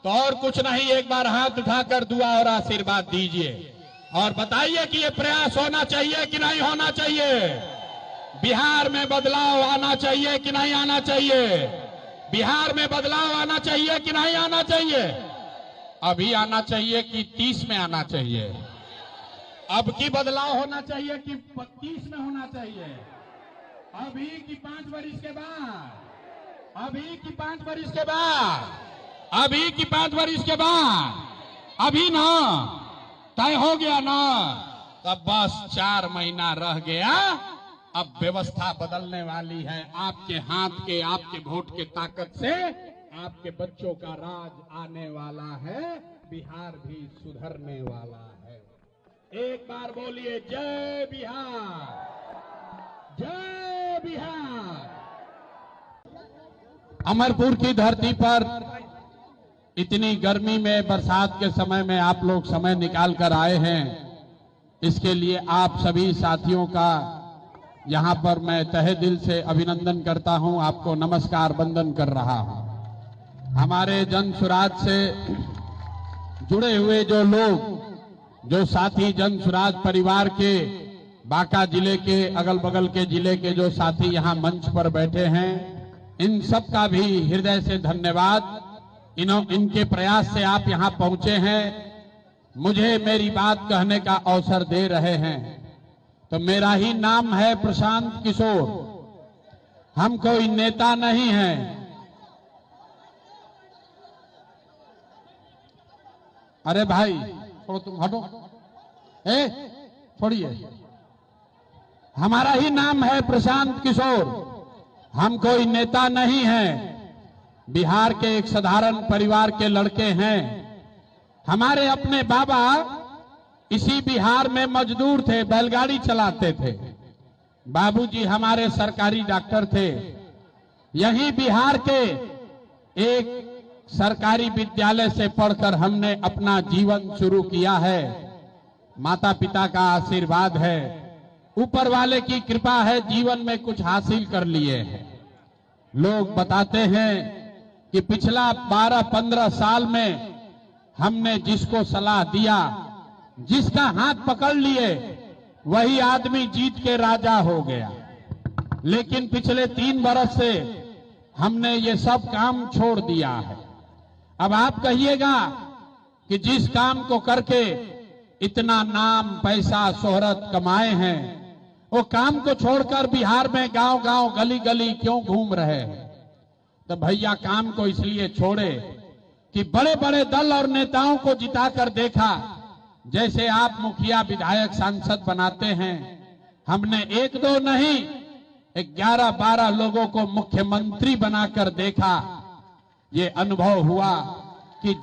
तो और कुछ नहीं, एक बार हाथ उठाकर दुआ और आशीर्वाद दीजिए और बताइए कि ये प्रयास होना चाहिए कि नहीं होना चाहिए? बिहार में बदलाव आना चाहिए कि नहीं आना चाहिए? बिहार में बदलाव आना चाहिए कि नहीं आना चाहिए? अभी आना चाहिए कि 30 में आना चाहिए? अब की बदलाव होना चाहिए कि 30 में होना चाहिए? अभी की 5 वर्ष के बाद? अभी की 5 वर्ष के बाद? अभी की 5 वर्ष के बाद? अभी ना तय हो गया ना? तब बस 4 महीना रह गया। अब व्यवस्था बदलने वाली है। आपके हाथ के, आपके वोट के ताकत से आपके बच्चों का राज आने वाला है। बिहार भी सुधरने वाला है। एक बार बोलिए, जय बिहार, जय बिहार। अमरपुर की धरती पर इतनी गर्मी में, बरसात के समय में आप लोग समय निकाल कर आए हैं, इसके लिए आप सभी साथियों का यहां पर मैं तहे दिल से अभिनंदन करता हूं। आपको नमस्कार वंदन कर रहा हूं। हमारे जन सुराज से जुड़े हुए जो लोग, जो साथी जन सुराज परिवार के, बांका जिले के, अगल बगल के जिले के जो साथी यहां मंच पर बैठे हैं, इन सब का भी हृदय से धन्यवाद। इनके प्रयास से आप यहां पहुंचे हैं, मुझे मेरी बात कहने का अवसर दे रहे हैं। तो मेरा ही नाम है प्रशांत किशोर, हम कोई नेता नहीं हैं। अरे भाई छोड़ो, तुम हटो, छोड़िए। हमारा ही नाम है प्रशांत किशोर, हम कोई नेता नहीं हैं। बिहार के एक साधारण परिवार के लड़के हैं। हमारे अपने बाबा इसी बिहार में मजदूर थे, बैलगाड़ी चलाते थे। बाबूजी हमारे सरकारी डॉक्टर थे। यही बिहार के एक सरकारी विद्यालय से पढ़कर हमने अपना जीवन शुरू किया है। माता पिता का आशीर्वाद है, ऊपर वाले की कृपा है, जीवन में कुछ हासिल कर लिए हैं। लोग बताते हैं कि पिछला 12-15 साल में हमने जिसको सलाह दिया, जिसका हाथ पकड़ लिए, वही आदमी जीत के राजा हो गया। लेकिन पिछले 3 बरस से हमने ये सब काम छोड़ दिया है। अब आप कहिएगा कि जिस काम को करके इतना नाम, पैसा, शोहरत कमाए हैं, वो काम को छोड़कर बिहार में गांव-गांव, गली-गली क्यों घूम रहे हैं? तो भैया काम को इसलिए छोड़े कि बड़े-बड़े दल और नेताओं को जिताकर देखा, जैसे आप मुखिया, विधायक, सांसद बनाते हैं। हमने 1-2 नहीं, 11-12 लोगों को मुख्यमंत्री बनाकर देखा। ये अनुभव हुआ कि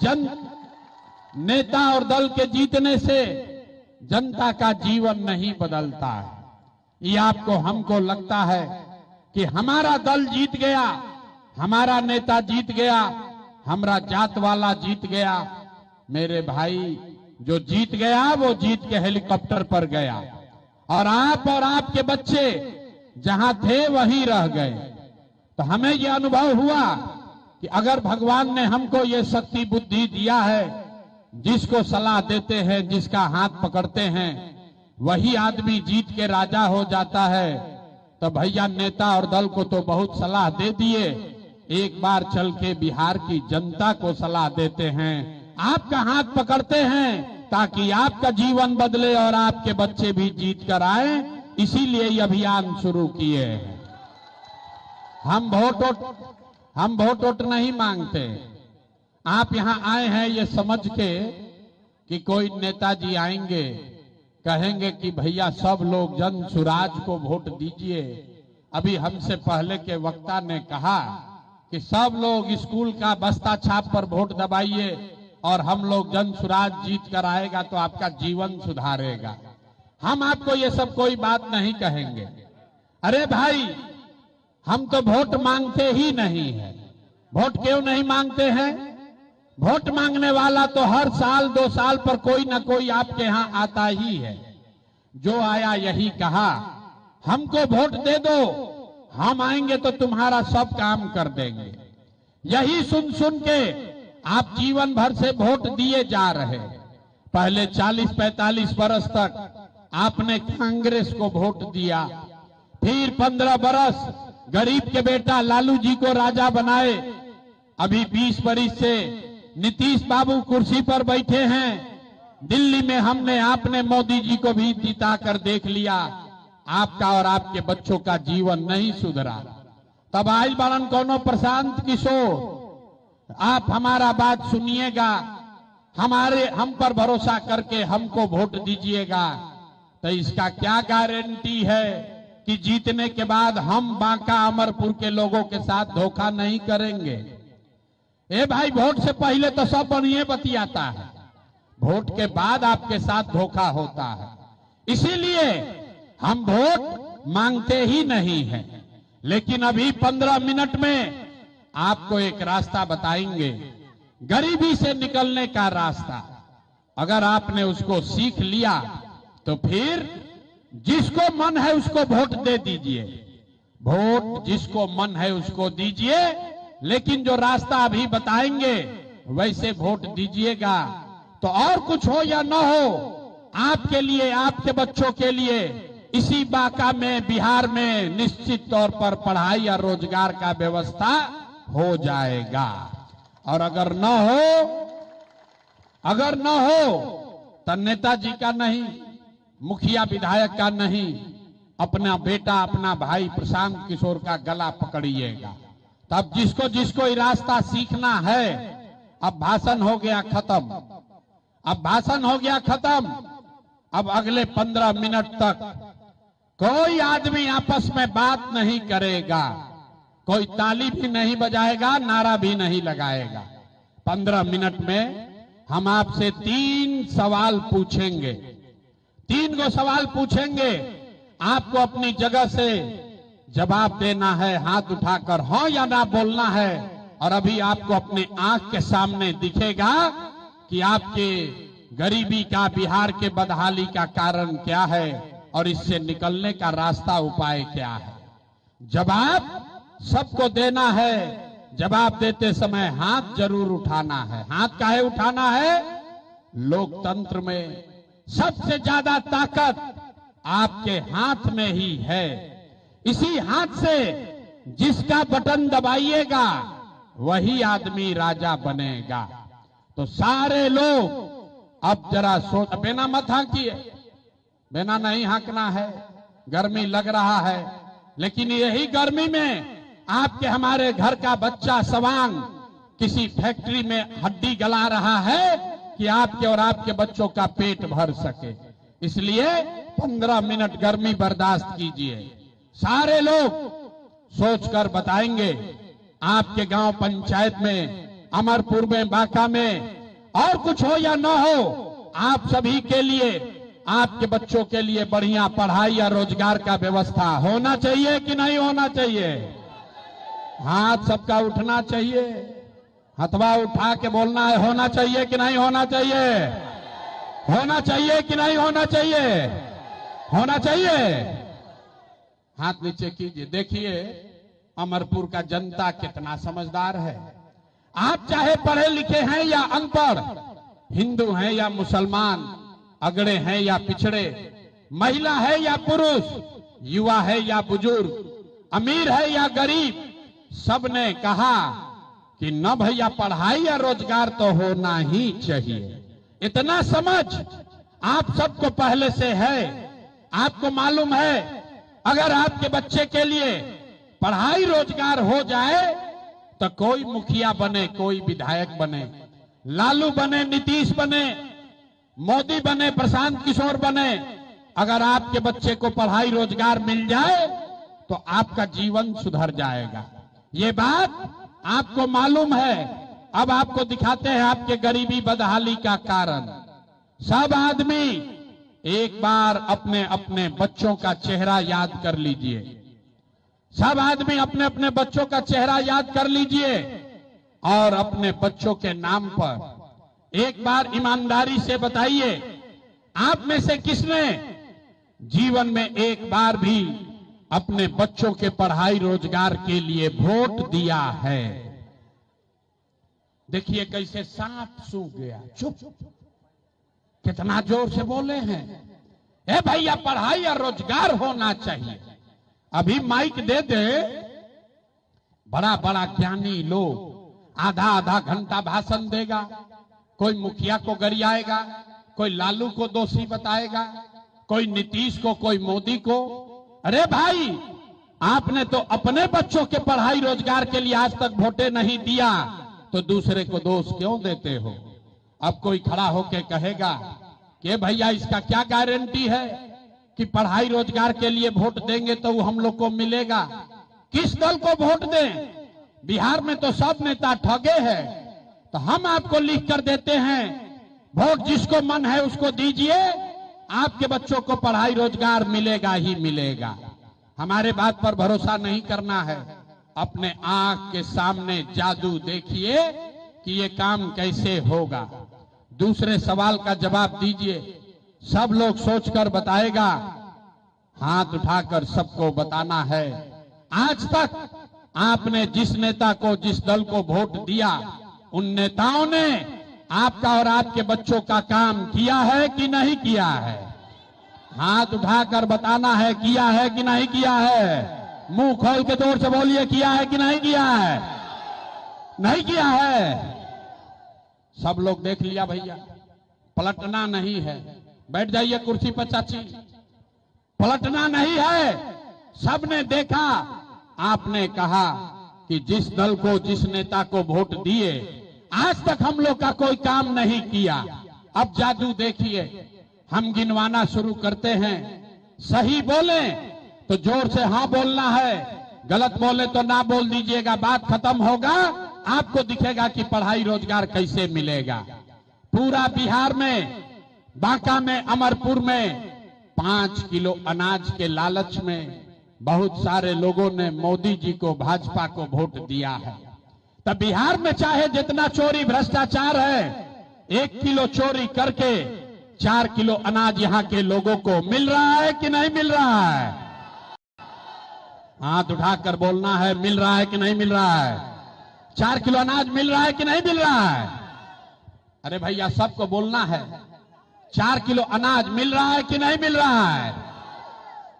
नेता और दल के जीतने से जनता का जीवन नहीं बदलता है। ये आपको, हमको लगता है कि हमारा दल जीत गया, हमारा नेता जीत गया, हमारा जात वाला जीत गया। मेरे भाई, जो जीत गया वो जीत के हेलीकॉप्टर पर गया, और आपके बच्चे जहां थे वहीं रह गए। तो हमें यह अनुभव हुआ कि अगर भगवान ने हमको ये शक्ति बुद्धि दिया है, जिसको सलाह देते हैं, जिसका हाथ पकड़ते हैं, वही आदमी जीत के राजा हो जाता है। तो भैया, नेता और दल को तो बहुत सलाह दे दिए, एक बार चल के बिहार की जनता को सलाह देते हैं, आपका हाथ पकड़ते हैं ताकि आपका जीवन बदले और आपके बच्चे भी जीत कर आए। इसीलिए ये अभियान शुरू किए हैं। हम वोट नहीं मांगते। आप यहां आए हैं ये समझ के कि कोई नेताजी आएंगे, कहेंगे कि भैया सब लोग जन सुराज को वोट दीजिए। अभी हमसे पहले के वक्ता ने कहा कि सब लोग स्कूल का बस्ता छाप पर वोट दबाइए और हम लोग जन सुराज जीत कर आएगा तो आपका जीवन सुधारेगा। हम आपको ये सब कोई बात नहीं कहेंगे। अरे भाई, हम तो वोट मांगते ही नहीं है। वोट क्यों नहीं मांगते हैं? वोट मांगने वाला तो हर साल 2 साल पर कोई ना कोई आपके यहां आता ही है। जो आया यही कहा, हमको वोट दे दो, हम आएंगे तो तुम्हारा सब काम कर देंगे। यही सुन सुन के आप जीवन भर से वोट दिए जा रहे। पहले 40-45 बरस तक आपने कांग्रेस को वोट दिया, फिर 15 बरस गरीब के बेटा लालू जी को राजा बनाए। अभी 20 बरस से नीतीश बाबू कुर्सी पर बैठे हैं। दिल्ली में हमने, आपने मोदी जी को भी जिता कर देख लिया। आपका और आपके बच्चों का जीवन नहीं सुधरा। तब आइल बालन कोनो प्रशांत किशोर, आप हमारा बात सुनिएगा, हम पर भरोसा करके हमको वोट दीजिएगा। तो इसका क्या गारंटी है कि जीतने के बाद हम बांका अमरपुर के लोगों के साथ धोखा नहीं करेंगे? ए भाई, वोट से पहले तो सब बढ़िया बतियाता है, वोट के बाद आपके साथ धोखा होता है। इसीलिए हम वोट मांगते ही नहीं हैं। लेकिन अभी 15 मिनट में आपको एक रास्ता बताएंगे, गरीबी से निकलने का रास्ता। अगर आपने उसको सीख लिया तो फिर जिसको मन है उसको वोट दे दीजिए। वोट जिसको मन है उसको दीजिए, लेकिन जो रास्ता अभी बताएंगे वैसे वोट दीजिएगा। तो और कुछ हो या न हो, आपके लिए, आपके बच्चों के लिए इसी बांका में, बिहार में निश्चित तौर पर पढ़ाई और रोजगार का व्यवस्था हो जाएगा। और अगर न हो तो नेताजी का नहीं, मुखिया विधायक का नहीं, अपना बेटा, अपना भाई प्रशांत किशोर का गला पकड़िएगा। तब जिसको जिसको ये रास्ता सीखना है, अब भाषण हो गया खत्म, अब अगले 15 मिनट तक कोई आदमी आपस में बात नहीं करेगा, कोई ताली भी नहीं बजाएगा, नारा भी नहीं लगाएगा। 15 मिनट में हम आपसे 3 सवाल पूछेंगे। 3 गो सवाल पूछेंगे, आपको अपनी जगह से जवाब देना है, हाथ उठाकर हाँ या ना बोलना है। और अभी आपको अपने आंख के सामने दिखेगा कि आपके गरीबी का, बिहार के बदहाली का कारण क्या है और इससे निकलने का रास्ता, उपाय क्या है। जवाब सबको देना है, जवाब देते समय हाथ जरूर उठाना है। हाथ काहे उठाना है? लोकतंत्र में सबसे ज्यादा ताकत आपके हाथ में ही है। इसी हाथ से जिसका बटन दबाइएगा वही आदमी राजा बनेगा। तो सारे लोग अब जरा सोच, बेना मत हाँकिए, बेना नहीं हाँकना है, गर्मी लग रहा है। लेकिन यही गर्मी में आपके हमारे घर का बच्चा सवांग किसी फैक्ट्री में हड्डी गला रहा है कि आपके और आपके बच्चों का पेट भर सके। इसलिए 15 मिनट गर्मी बर्दाश्त कीजिए। सारे लोग सोचकर बताएंगे आपके गांव पंचायत में, अमरपुर में, बांका में, और कुछ हो या न हो, आप सभी के लिए, आपके बच्चों के लिए बढ़िया पढ़ाई या रोजगार का व्यवस्था होना चाहिए कि नहीं होना चाहिए? हाथ सबका उठना चाहिए, हथवा उठा के बोलना है, होना चाहिए कि नहीं होना चाहिए? होना चाहिए कि नहीं होना चाहिए? होना चाहिए। हाथ नीचे कीजिए। देखिए अमरपुर का जनता कितना समझदार है। आप चाहे पढ़े लिखे हैं या अनपढ़, हिंदू हैं या मुसलमान, अगड़े हैं या पिछड़े, महिला है या पुरुष, युवा है या बुजुर्ग, अमीर है या गरीब, सबने कहा कि न भैया पढ़ाई या रोजगार तो होना ही चाहिए। इतना समझ आप सबको पहले से है। आपको मालूम है अगर आपके बच्चे के लिए पढ़ाई रोजगार हो जाए तो कोई मुखिया बने, कोई विधायक बने, लालू बने, नीतीश बने, मोदी बने, प्रशांत किशोर बने, अगर आपके बच्चे को पढ़ाई रोजगार मिल जाए तो आपका जीवन सुधर जाएगा। ये बात आपको मालूम है। अब आपको दिखाते हैं आपके गरीबी बदहाली का कारण। सब आदमी एक बार अपने अपने बच्चों का चेहरा याद कर लीजिए। सब आदमी अपने अपने बच्चों का चेहरा याद कर लीजिए और अपने बच्चों के नाम पर एक बार ईमानदारी से बताइए, आप में से किसने जीवन में एक बार भी अपने बच्चों के पढ़ाई रोजगार के लिए वोट दिया है? देखिए कैसे सांप सूख गया। चुप, कितना जोर से बोले हैं। ए भैया पढ़ाई और रोजगार होना चाहिए। अभी माइक दे दे, बड़ा बड़ा ज्ञानी लोग आधा आधा घंटा भाषण देगा, कोई मुखिया को गरियाएगा, कोई लालू को दोषी बताएगा, कोई नीतीश को, कोई मोदी को। अरे भाई आपने तो अपने बच्चों के पढ़ाई रोजगार के लिए आज तक वोटे नहीं दिया तो दूसरे को दोष क्यों देते हो? अब कोई खड़ा होके कहेगा कि भैया इसका क्या गारंटी है कि पढ़ाई रोजगार के लिए वोट देंगे तो वो हम लोग को मिलेगा? किस दल को वोट दें? बिहार में तो सब नेता ठगे हैं। तो हम आपको लिख कर देते हैं, वोट जिसको मन है उसको दीजिए, आपके बच्चों को पढ़ाई रोजगार मिलेगा ही मिलेगा। हमारे बात पर भरोसा नहीं करना है, अपने आंख के सामने जादू देखिए कि ये काम कैसे होगा। दूसरे सवाल का जवाब दीजिए। सब लोग सोचकर बताएगा, हाथ उठाकर सबको बताना है। आज तक आपने जिस नेता को, जिस दल को वोट दिया, उन नेताओं ने आपका और आपके बच्चों का काम किया है कि नहीं किया है? हाथ उठाकर बताना है, किया है कि नहीं किया है? मुंह खोल के जोर से बोलिए, किया है कि नहीं किया है? नहीं किया है। सब लोग देख लिया भैया, पलटना नहीं है। बैठ जाइए कुर्सी पर चाची, पलटना नहीं है। सबने देखा, आपने कहा कि जिस दल को, जिस नेता को वोट दिए, आज तक हम लोग का कोई काम नहीं किया। अब जादू देखिए, हम गिनवाना शुरू करते हैं। सही बोले तो जोर से हाँ बोलना है, गलत बोले तो ना बोल दीजिएगा। बात खत्म होगा, आपको दिखेगा कि पढ़ाई रोजगार कैसे मिलेगा। पूरा बिहार में, बांका में, अमरपुर में 5 किलो अनाज के लालच में बहुत सारे लोगों ने मोदी जी को, भाजपा को वोट दिया है। तब बिहार में चाहे जितना चोरी भ्रष्टाचार है, 1 किलो चोरी करके 4 किलो अनाज यहाँ के लोगों को मिल रहा है कि नहीं मिल रहा है? हाथ उठाकर बोलना है, मिल रहा है कि नहीं मिल रहा है? 4 किलो अनाज मिल रहा है कि नहीं मिल रहा है? अरे भैया सबको बोलना है, 4 किलो अनाज मिल रहा है कि नहीं मिल रहा है?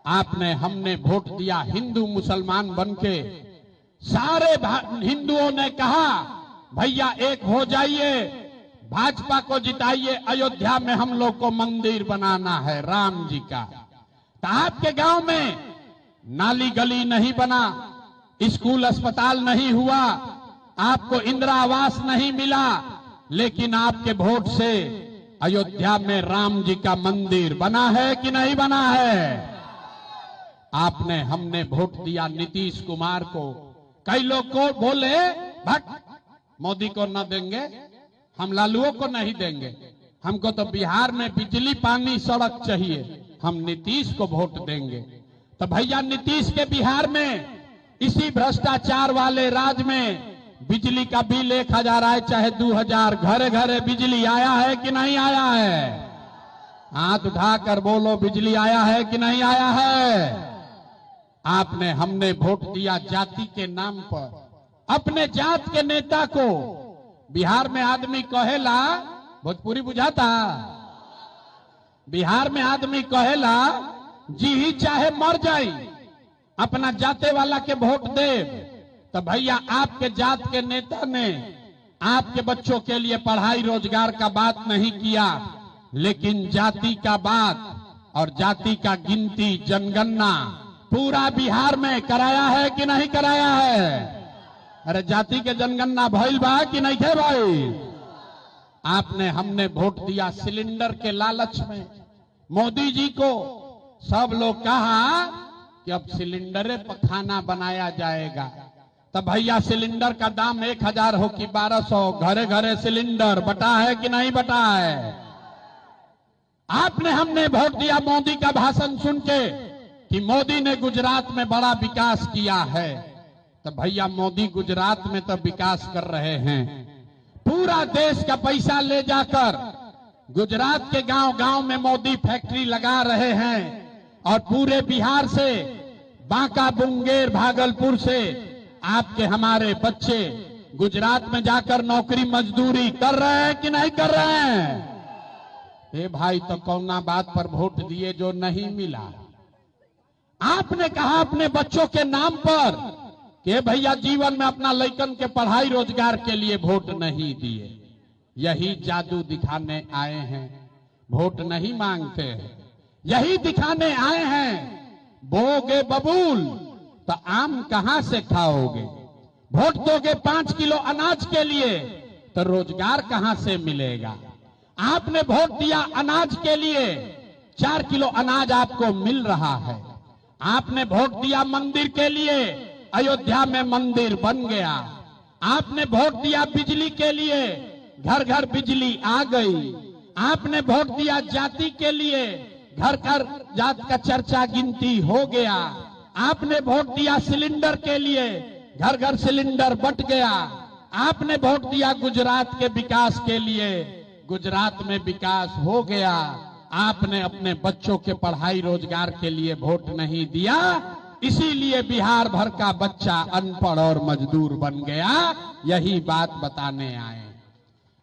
आपने हमने वोट दिया हिंदू मुसलमान बनके, सारे हिंदुओं ने कहा भैया एक हो जाइए, भाजपा को जिताइए, अयोध्या में हम लोग को मंदिर बनाना है राम जी का। तो आपके गांव में नाली गली नहीं बना, स्कूल अस्पताल नहीं हुआ, आपको इंदिरा आवास नहीं मिला, लेकिन आपके वोट से अयोध्या में राम जी का मंदिर बना है कि नहीं बना है? आपने हमने वोट दिया नीतीश कुमार को। कई लोग को बोले भट मोदी को न देंगे, हम लालुओं को नहीं देंगे, हमको तो बिहार में बिजली पानी सड़क चाहिए, हम नीतीश को वोट देंगे। तो भैया नीतीश के बिहार में इसी भ्रष्टाचार वाले राज्य में बिजली का बिल 1000 आए चाहे 2000, घरे घरे बिजली आया है कि नहीं आया है? हाथ उठाकर बोलो, बिजली आया है कि नहीं आया है? आपने हमने वोट दिया जाति के नाम पर, अपने जात के नेता को। बिहार में आदमी कहेला, भोजपुरी बुझाता, बिहार में आदमी कहेला जी ही चाहे मर जाई, अपना जाते वाला के वोट दे। तो भैया आपके जात के नेता ने आपके बच्चों के लिए पढ़ाई रोजगार का बात नहीं किया, लेकिन जाति का बात और जाति का गिनती जनगणना पूरा बिहार में कराया है कि नहीं कराया है? अरे जाति के जनगणना भइल बा कि नहीं थे भाई? आपने हमने वोट दिया सिलेंडर के लालच में। मोदी जी को सब लोग कहा कि अब सिलेंडर पर खाना बनाया जाएगा। तब भैया सिलेंडर का दाम 1000 हो कि 1200, घरे घरे सिलेंडर बटा है कि नहीं बटा है? आपने हमने वोट दिया मोदी का भाषण सुन के कि मोदी ने गुजरात में बड़ा विकास किया है। तो भैया मोदी गुजरात में तो विकास कर रहे हैं, पूरा देश का पैसा ले जाकर गुजरात के गांव गांव में मोदी फैक्ट्री लगा रहे हैं, और पूरे बिहार से, बांका, मुंगेर, भागलपुर से आपके हमारे बच्चे गुजरात में जाकर नौकरी मजदूरी कर रहे हैं कि नहीं कर रहे हैं? ए भाई, तो कौना बात पर वोट दिए जो नहीं मिला? आपने कहा अपने बच्चों के नाम पर कि भैया जीवन में अपना लड़कन के पढ़ाई रोजगार के लिए वोट नहीं दिए। यही जादू दिखाने आए हैं, वोट नहीं मांगते हैं, यही दिखाने आए हैं। बोगे बबूल तो आम कहां से खाओगे? वोट दोगे 5 किलो अनाज के लिए तो रोजगार कहां से मिलेगा? आपने वोट दिया अनाज के लिए, 4 किलो अनाज आपको मिल रहा है। आपने वोट दिया मंदिर के लिए, अयोध्या में मंदिर बन गया। आपने वोट दिया बिजली के लिए, घर घर बिजली आ गई। आपने वोट दिया जाति के लिए, घर घर जात का चर्चा गिनती हो गया। आपने वोट दिया सिलेंडर के लिए, घर घर सिलेंडर बट गया। आपने वोट दिया गुजरात के विकास के लिए, गुजरात में विकास हो गया। आपने अपने बच्चों के पढ़ाई रोजगार के लिए वोट नहीं दिया, इसीलिए बिहार भर का बच्चा अनपढ़ और मजदूर बन गया। यही बात बताने आए।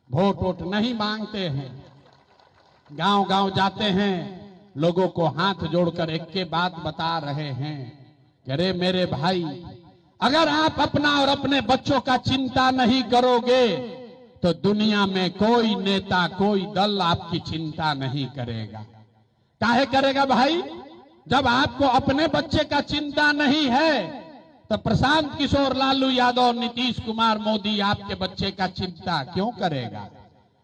वोट नहीं मांगते हैं, गांव गांव जाते हैं, लोगों को हाथ जोड़कर एक के बात बता रहे हैं, अरे मेरे भाई, अगर आप अपना और अपने बच्चों का चिंता नहीं करोगे तो दुनिया में कोई नेता, कोई दल आपकी चिंता नहीं करेगा। काहे करेगा भाई? जब आपको अपने बच्चे का चिंता नहीं है तो प्रशांत किशोर, लालू यादव, नीतीश कुमार, मोदी आपके बच्चे का चिंता क्यों करेगा?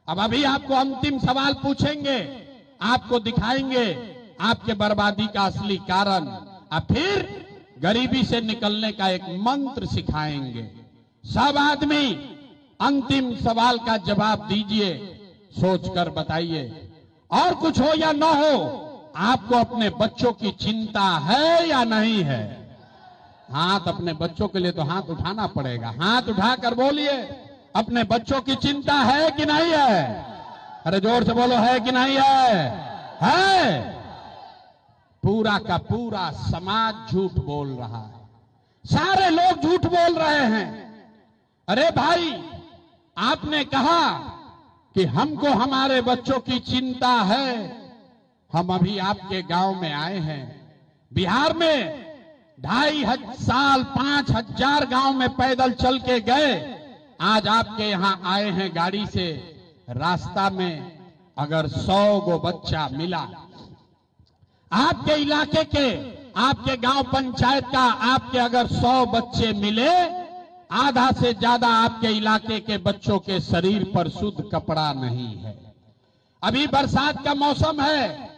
अब अभी आपको अंतिम सवाल पूछेंगे, आपको दिखाएंगे आपके बर्बादी का असली कारण, और फिर गरीबी से निकलने का एक मंत्र सिखाएंगे। सब आदमी अंतिम सवाल का जवाब दीजिए, सोचकर बताइए। और कुछ हो या न हो, आपको अपने बच्चों की चिंता है या नहीं है? हाथ, अपने बच्चों के लिए तो हाथ उठाना पड़ेगा। हाथ उठाकर बोलिए, अपने बच्चों की चिंता है कि नहीं है? अरे जोर से बोलो, है कि नहीं है? है। पूरा का पूरा समाज झूठ बोल रहा है। सारे लोग झूठ बोल रहे हैं। अरे भाई, आपने कहा कि हमको हमारे बच्चों की चिंता है। हम अभी आपके गांव में आए हैं। बिहार में 2.5 साल 5,000 गांव में पैदल चल के गए। आज आपके यहां आए हैं गाड़ी से। रास्ता में अगर 100 गो बच्चा मिला, आपके इलाके के, आपके गांव पंचायत का, आपके अगर 100 बच्चे मिले, आधा से ज्यादा आपके इलाके के बच्चों के शरीर पर शुद्ध कपड़ा नहीं है। अभी बरसात का मौसम है।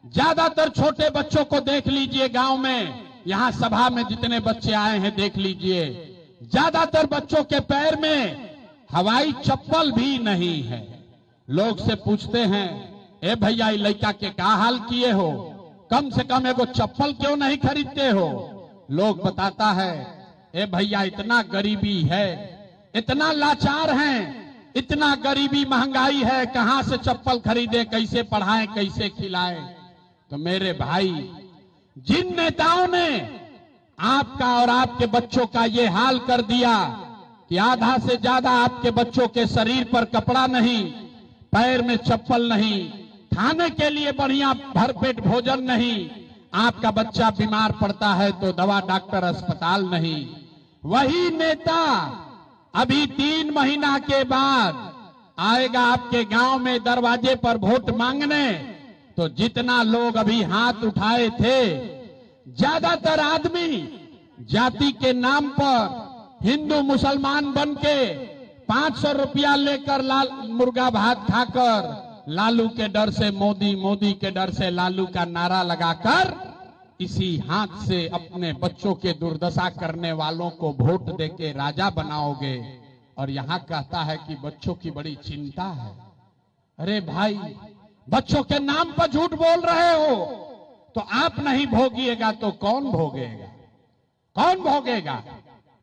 ज्यादातर छोटे बच्चों को देख लीजिए गांव में, यहां सभा में जितने बच्चे आए हैं देख लीजिए, ज्यादातर बच्चों के पैर में हवाई चप्पल भी नहीं है। लोग से पूछते हैं, ए भैया ये लड़का के क्या हाल किए हो, कम से कम एगो चप्पल क्यों नहीं खरीदते हो? लोग बताता है, ए भैया इतना गरीबी है, इतना लाचार हैं, इतना गरीबी महंगाई है, कहां से चप्पल खरीदे, कैसे पढ़ाएं, कैसे खिलाएं। तो मेरे भाई, जिन नेताओं ने आपका और आपके बच्चों का ये हाल कर दिया कि आधा से ज्यादा आपके बच्चों के शरीर पर कपड़ा नहीं, पैर में चप्पल नहीं, खाने के लिए बढ़िया भरपेट भोजन नहीं, आपका बच्चा बीमार पड़ता है तो दवा डॉक्टर अस्पताल नहीं, वही नेता अभी 3 महीना के बाद आएगा आपके गांव में दरवाजे पर वोट मांगने। तो जितना लोग अभी हाथ उठाए थे, ज्यादातर आदमी जाति के नाम पर हिंदू मुसलमान बन के 500 रुपया लेकर मुर्गा भात खाकर, लालू के डर से मोदी, मोदी के डर से लालू का नारा लगाकर इसी हाथ से अपने बच्चों के दुर्दशा करने वालों को वोट देके राजा बनाओगे, और यहां कहता है कि बच्चों की बड़ी चिंता है। अरे भाई, बच्चों के नाम पर झूठ बोल रहे हो, तो आप नहीं भोगिएगा तो कौन भोगेगा? कौन भोगेगा?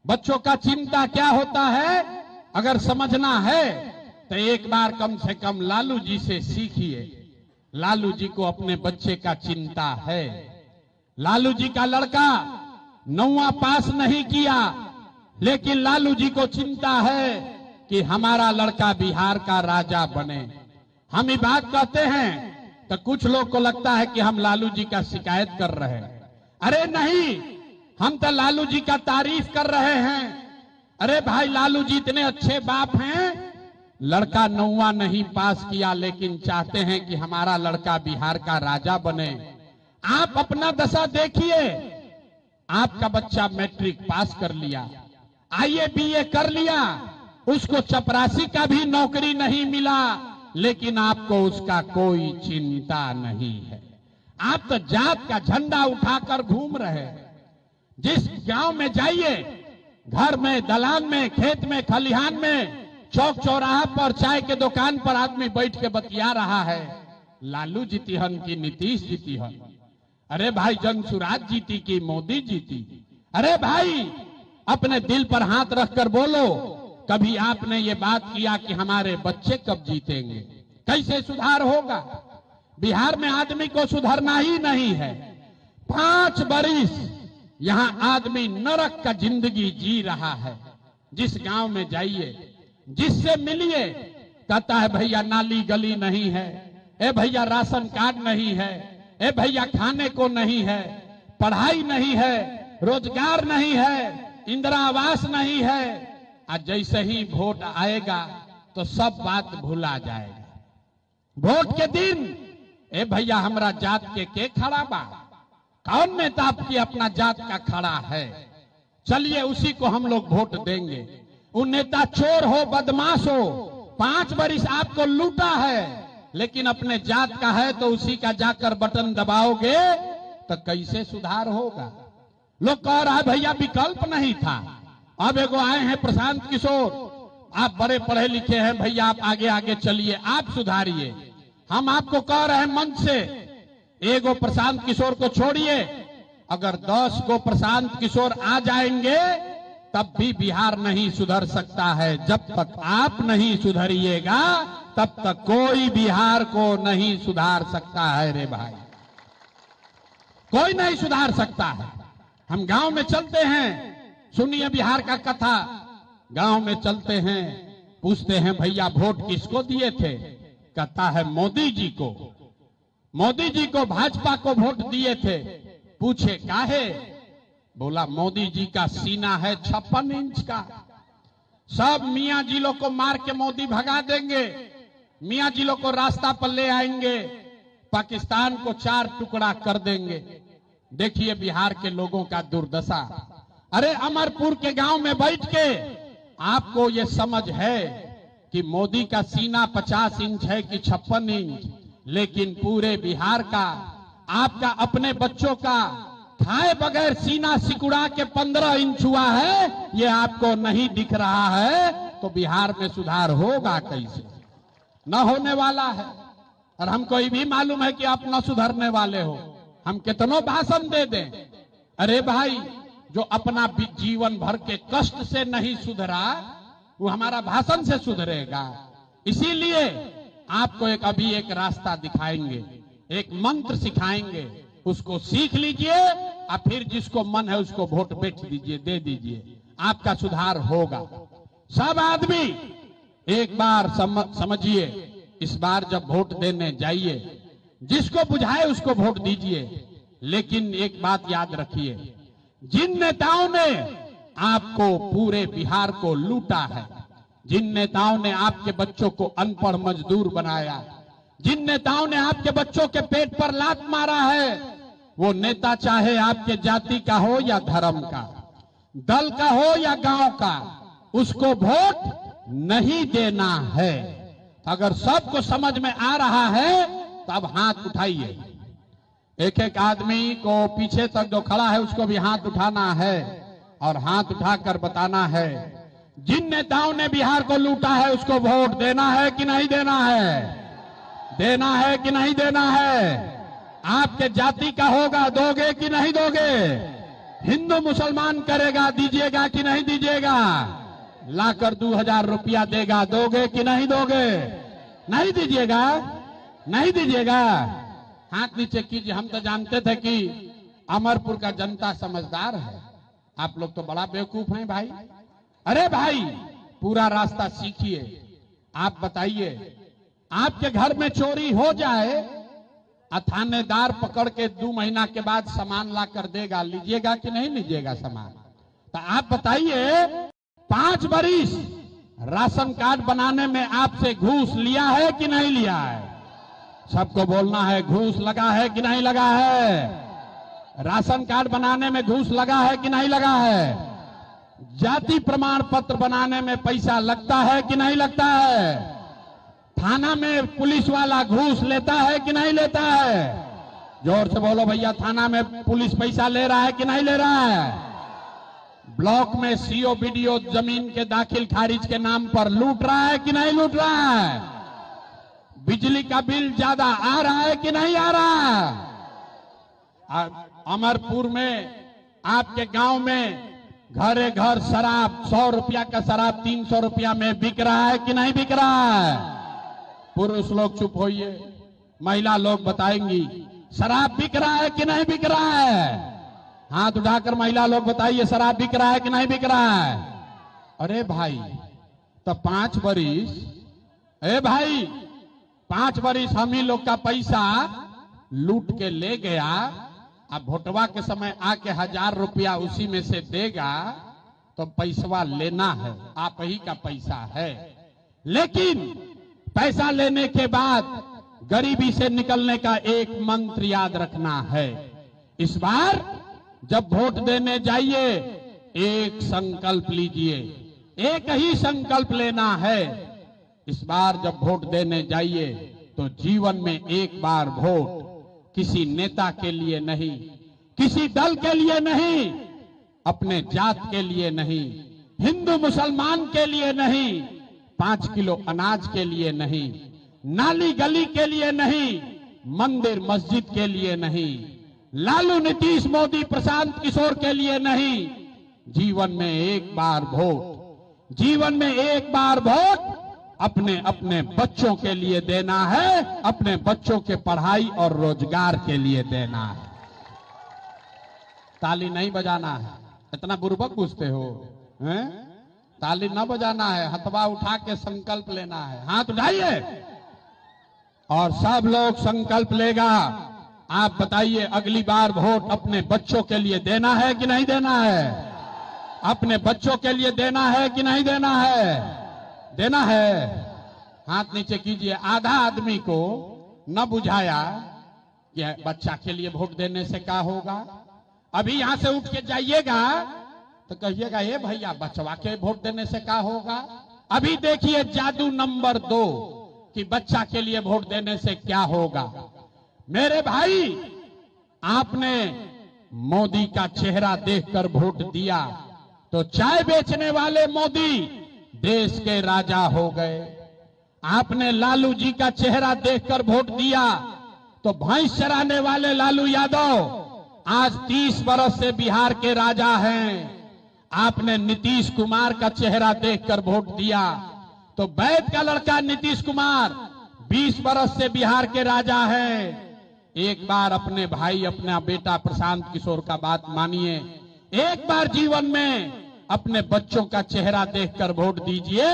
बच्चों का चिंता क्या होता है अगर समझना है तो एक बार कम से कम लालू जी से सीखिए। लालू जी को अपने बच्चे का चिंता है। लालू जी का लड़का 9वां पास नहीं किया, लेकिन लालू जी को चिंता है कि हमारा लड़का बिहार का राजा बने। हम ये बात कहते हैं तो कुछ लोग को लगता है कि हम लालू जी का शिकायत कर रहे हैं। अरे नहीं, हम तो लालू जी का तारीफ कर रहे हैं। अरे भाई, लालू जी इतने अच्छे बाप हैं, लड़का 9वां नहीं पास किया लेकिन चाहते हैं कि हमारा लड़का बिहार का राजा बने। आप अपना दशा देखिए। आपका बच्चा मैट्रिक पास कर लिया, आईए बीए कर लिया, उसको चपरासी का भी नौकरी नहीं मिला, लेकिन आपको उसका कोई चिंता नहीं है। आप तो जात का झंडा उठाकर घूम रहे हैं। जिस गांव में जाइए, घर में, दलान में, खेत में, खलिहान में, चौक चौराहा पर, चाय के दुकान पर आदमी बैठ के बतिया रहा है, लालू जीती हन की नीतीश जीती हन। अरे भाई, जनसुराज जीती की मोदी जीती? अरे भाई, अपने दिल पर हाथ रखकर बोलो, कभी आपने ये बात किया कि हमारे बच्चे कब जीतेंगे, कैसे सुधार होगा? बिहार में आदमी को सुधरना ही नहीं है। 5 बरिस यहां आदमी नरक का जिंदगी जी रहा है। जिस गांव में जाइए, जिससे मिलिए, कहता है भैया नाली गली नहीं है, ए भैया राशन कार्ड नहीं है, ए भैया खाने को नहीं है, पढ़ाई नहीं है, रोजगार नहीं है, इंदिरा आवास नहीं है। आज जैसे ही वोट आएगा तो सब बात भुला जाएगा। वोट के दिन, ए भैया हमरा जात के खड़ा बा, कौन नेता आपकी अपना जात का खड़ा है, चलिए उसी को हम लोग वोट देंगे। वो नेता चोर हो, बदमाश हो, 5 बरिस आपको लूटा है, लेकिन अपने जात का है तो उसी का जाकर बटन दबाओगे तो कैसे सुधार होगा? लोग कह रहा है भैया विकल्प नहीं था। अब एगो आए हैं प्रशांत किशोर, आप बड़े पढ़े लिखे हैं भैया, आप आगे आगे चलिए, आप सुधारिए। हम आपको कह रहे हैं मंच से, एगो प्रशांत किशोर को छोड़िए, अगर 10 को प्रशांत किशोर आ जाएंगे तब भी बिहार नहीं सुधर सकता है। जब तक आप नहीं सुधरिएगा तब तक कोई बिहार को नहीं सुधार सकता है। रे भाई, कोई नहीं सुधार सकता है। हम गांव में चलते हैं सुनिए बिहार का कथा। गांव में चलते हैं, पूछते हैं भैया वोट किसको दिए थे? कहता है मोदी जी को। मोदी जी को, भाजपा को वोट दिए थे। पूछे काहे? बोला मोदी जी का सीना है 56 इंच का, सब मियां जिलों को मार के मोदी भगा देंगे, मियां जिलों को रास्ता पर ले आएंगे, पाकिस्तान को 4 टुकड़ा कर देंगे। देखिए बिहार के लोगों का दुर्दशा। अरे अमरपुर के गांव में बैठ के आपको ये समझ है कि मोदी का सीना 50 इंच है कि 56 इंच, लेकिन पूरे बिहार का, आपका अपने बच्चों का खाए बगैर सीना सिकुड़ा के 15 इंच हुआ है, ये आपको नहीं दिख रहा है, तो बिहार में सुधार होगा कैसे? न होने वाला है। और हमको ये भी मालूम है कि आप न सुधरने वाले हो, हम कितनों भाषण दे दें। अरे भाई, जो अपना जीवन भर के कष्ट से नहीं सुधरा, वो हमारा भाषण से सुधरेगा? इसीलिए आपको अभी एक रास्ता दिखाएंगे, एक मंत्र सिखाएंगे, उसको सीख लीजिए और फिर जिसको मन है उसको वोट बेच दीजिए, दे दीजिए, आपका सुधार होगा। सब आदमी एक बार समझिए, इस बार जब वोट देने जाइए, जिसको बुझाए उसको वोट दीजिए, लेकिन एक बात याद रखिए, जिन नेताओं ने आपको पूरे बिहार को लूटा है, जिन नेताओं ने आपके बच्चों को अनपढ़ मजदूर बनाया, जिन नेताओं ने आपके बच्चों के पेट पर लात मारा है, वो नेता चाहे आपके जाति का हो या धर्म का, दल का हो या गांव का, उसको वोट नहीं देना है। अगर सबको समझ में आ रहा है तो अब हाथ उठाइए। एक एक आदमी को पीछे तक जो खड़ा है उसको भी हाथ उठाना है और हाथ उठाकर बताना है, जिन नेताओं ने बिहार को लूटा है उसको वोट देना है कि नहीं देना है? देना है कि नहीं देना है? आपके जाति का होगा, दोगे कि नहीं दोगे? हिंदू मुसलमान करेगा, दीजिएगा कि नहीं दीजिएगा? लाकर 2000 रुपया देगा, दोगे कि नहीं दोगे? नहीं दीजिएगा? नहीं दीजिएगा? हाथ नीचे कीजिए। हम तो जानते थे कि अमरपुर का जनता समझदार है, आप लोग तो बड़ा बेवकूफ हैं भाई। अरे भाई, पूरा रास्ता सीखिए। आप बताइए, आपके घर में चोरी हो जाए, थानेदार पकड़ के 2 महीना के बाद सामान ला कर देगा, लीजिएगा कि नहीं लीजिएगा सामान? तो आप बताइए, 5 बरिस राशन कार्ड बनाने में आपसे घूस लिया है कि नहीं लिया है? सबको बोलना है, घूस लगा है कि नहीं लगा है? राशन कार्ड बनाने में घूस लगा है कि नहीं लगा है? जाति प्रमाण पत्र बनाने में पैसा लगता है कि नहीं लगता है? थाना में पुलिस वाला घूस लेता है कि नहीं लेता है? जोर से बोलो भैया, थाना में पुलिस पैसा ले रहा है कि नहीं ले रहा है? ब्लॉक में सीओ बीडीओ जमीन के दाखिल खारिज के नाम पर लूट रहा है कि नहीं लूट रहा है? बिजली का बिल ज्यादा आ रहा है कि नहीं आ रहा है? अमरपुर में, आपके गांव में घरे घर शराब, 100 रुपया का शराब 300 रुपया में बिक रहा है कि नहीं बिक रहा है? पुरुष लोग चुप होइए, महिला लोग बताएंगी, शराब बिक रहा है कि नहीं बिक रहा है? हाथ उठाकर महिला लोग बताइए, शराब बिक रहा है कि नहीं बिक रहा है? अरे भाई, तो 5 बरिस, ए भाई, 5 बरिस हम ही लोग का पैसा लूट के ले गया। अब भोटवा के समय आके 1000 रुपया उसी में से देगा, तो पैसा लेना है, आप ही का पैसा है। लेकिन पैसा लेने के बाद गरीबी से निकलने का एक मंत्र याद रखना है। इस बार जब वोट देने जाइए, एक संकल्प लीजिए, एक ही संकल्प लेना है। इस बार जब वोट देने जाइए तो जीवन में एक बार वोट, किसी नेता के लिए नहीं, किसी दल के लिए नहीं, अपने जात के लिए नहीं, हिंदू मुसलमान के लिए नहीं, 5 किलो अनाज के लिए नहीं, नाली गली के लिए नहीं, मंदिर मस्जिद के लिए नहीं, लालू नीतीश मोदी प्रशांत किशोर के लिए नहीं। जीवन में एक बार वोट, जीवन में एक बार वोट अपने अपने बच्चों के लिए देना है, अपने बच्चों के पढ़ाई और रोजगार के लिए देना है। ताली नहीं बजाना है, इतना बुर्बक पूछते हो हैं? ताली न बजाना है, हथवा उठा के संकल्प लेना है। हाथ उठाइए और सब लोग संकल्प लेगा। आप बताइए, अगली बार वोट अपने बच्चों के लिए देना है कि नहीं देना है? अपने बच्चों के लिए देना है कि नहीं देना है? देना है। हाथ नीचे कीजिए। आधा आदमी को न बुझाया कि बच्चा के लिए वोट देने से क्या होगा। अभी यहां से उठ के जाइएगा तो कहिएगा, ये भैया बचवा के वोट देने से क्या होगा। अभी देखिए जादू नंबर 2 कि बच्चा के लिए वोट देने से क्या होगा। मेरे भाई, आपने मोदी का चेहरा देखकर वोट दिया तो चाय बेचने वाले मोदी देश के राजा हो गए। आपने लालू जी का चेहरा देखकर वोट दिया तो भैंस चराने वाले लालू यादव आज 30 बरस से बिहार के राजा हैं। आपने नीतीश कुमार का चेहरा देखकर वोट दिया तो वैद का लड़का नीतीश कुमार 20 बरस से बिहार के राजा हैं। एक बार अपने भाई, अपना बेटा प्रशांत किशोर का बात मानिए। एक बार जीवन में अपने बच्चों का चेहरा देखकर वोट दीजिए।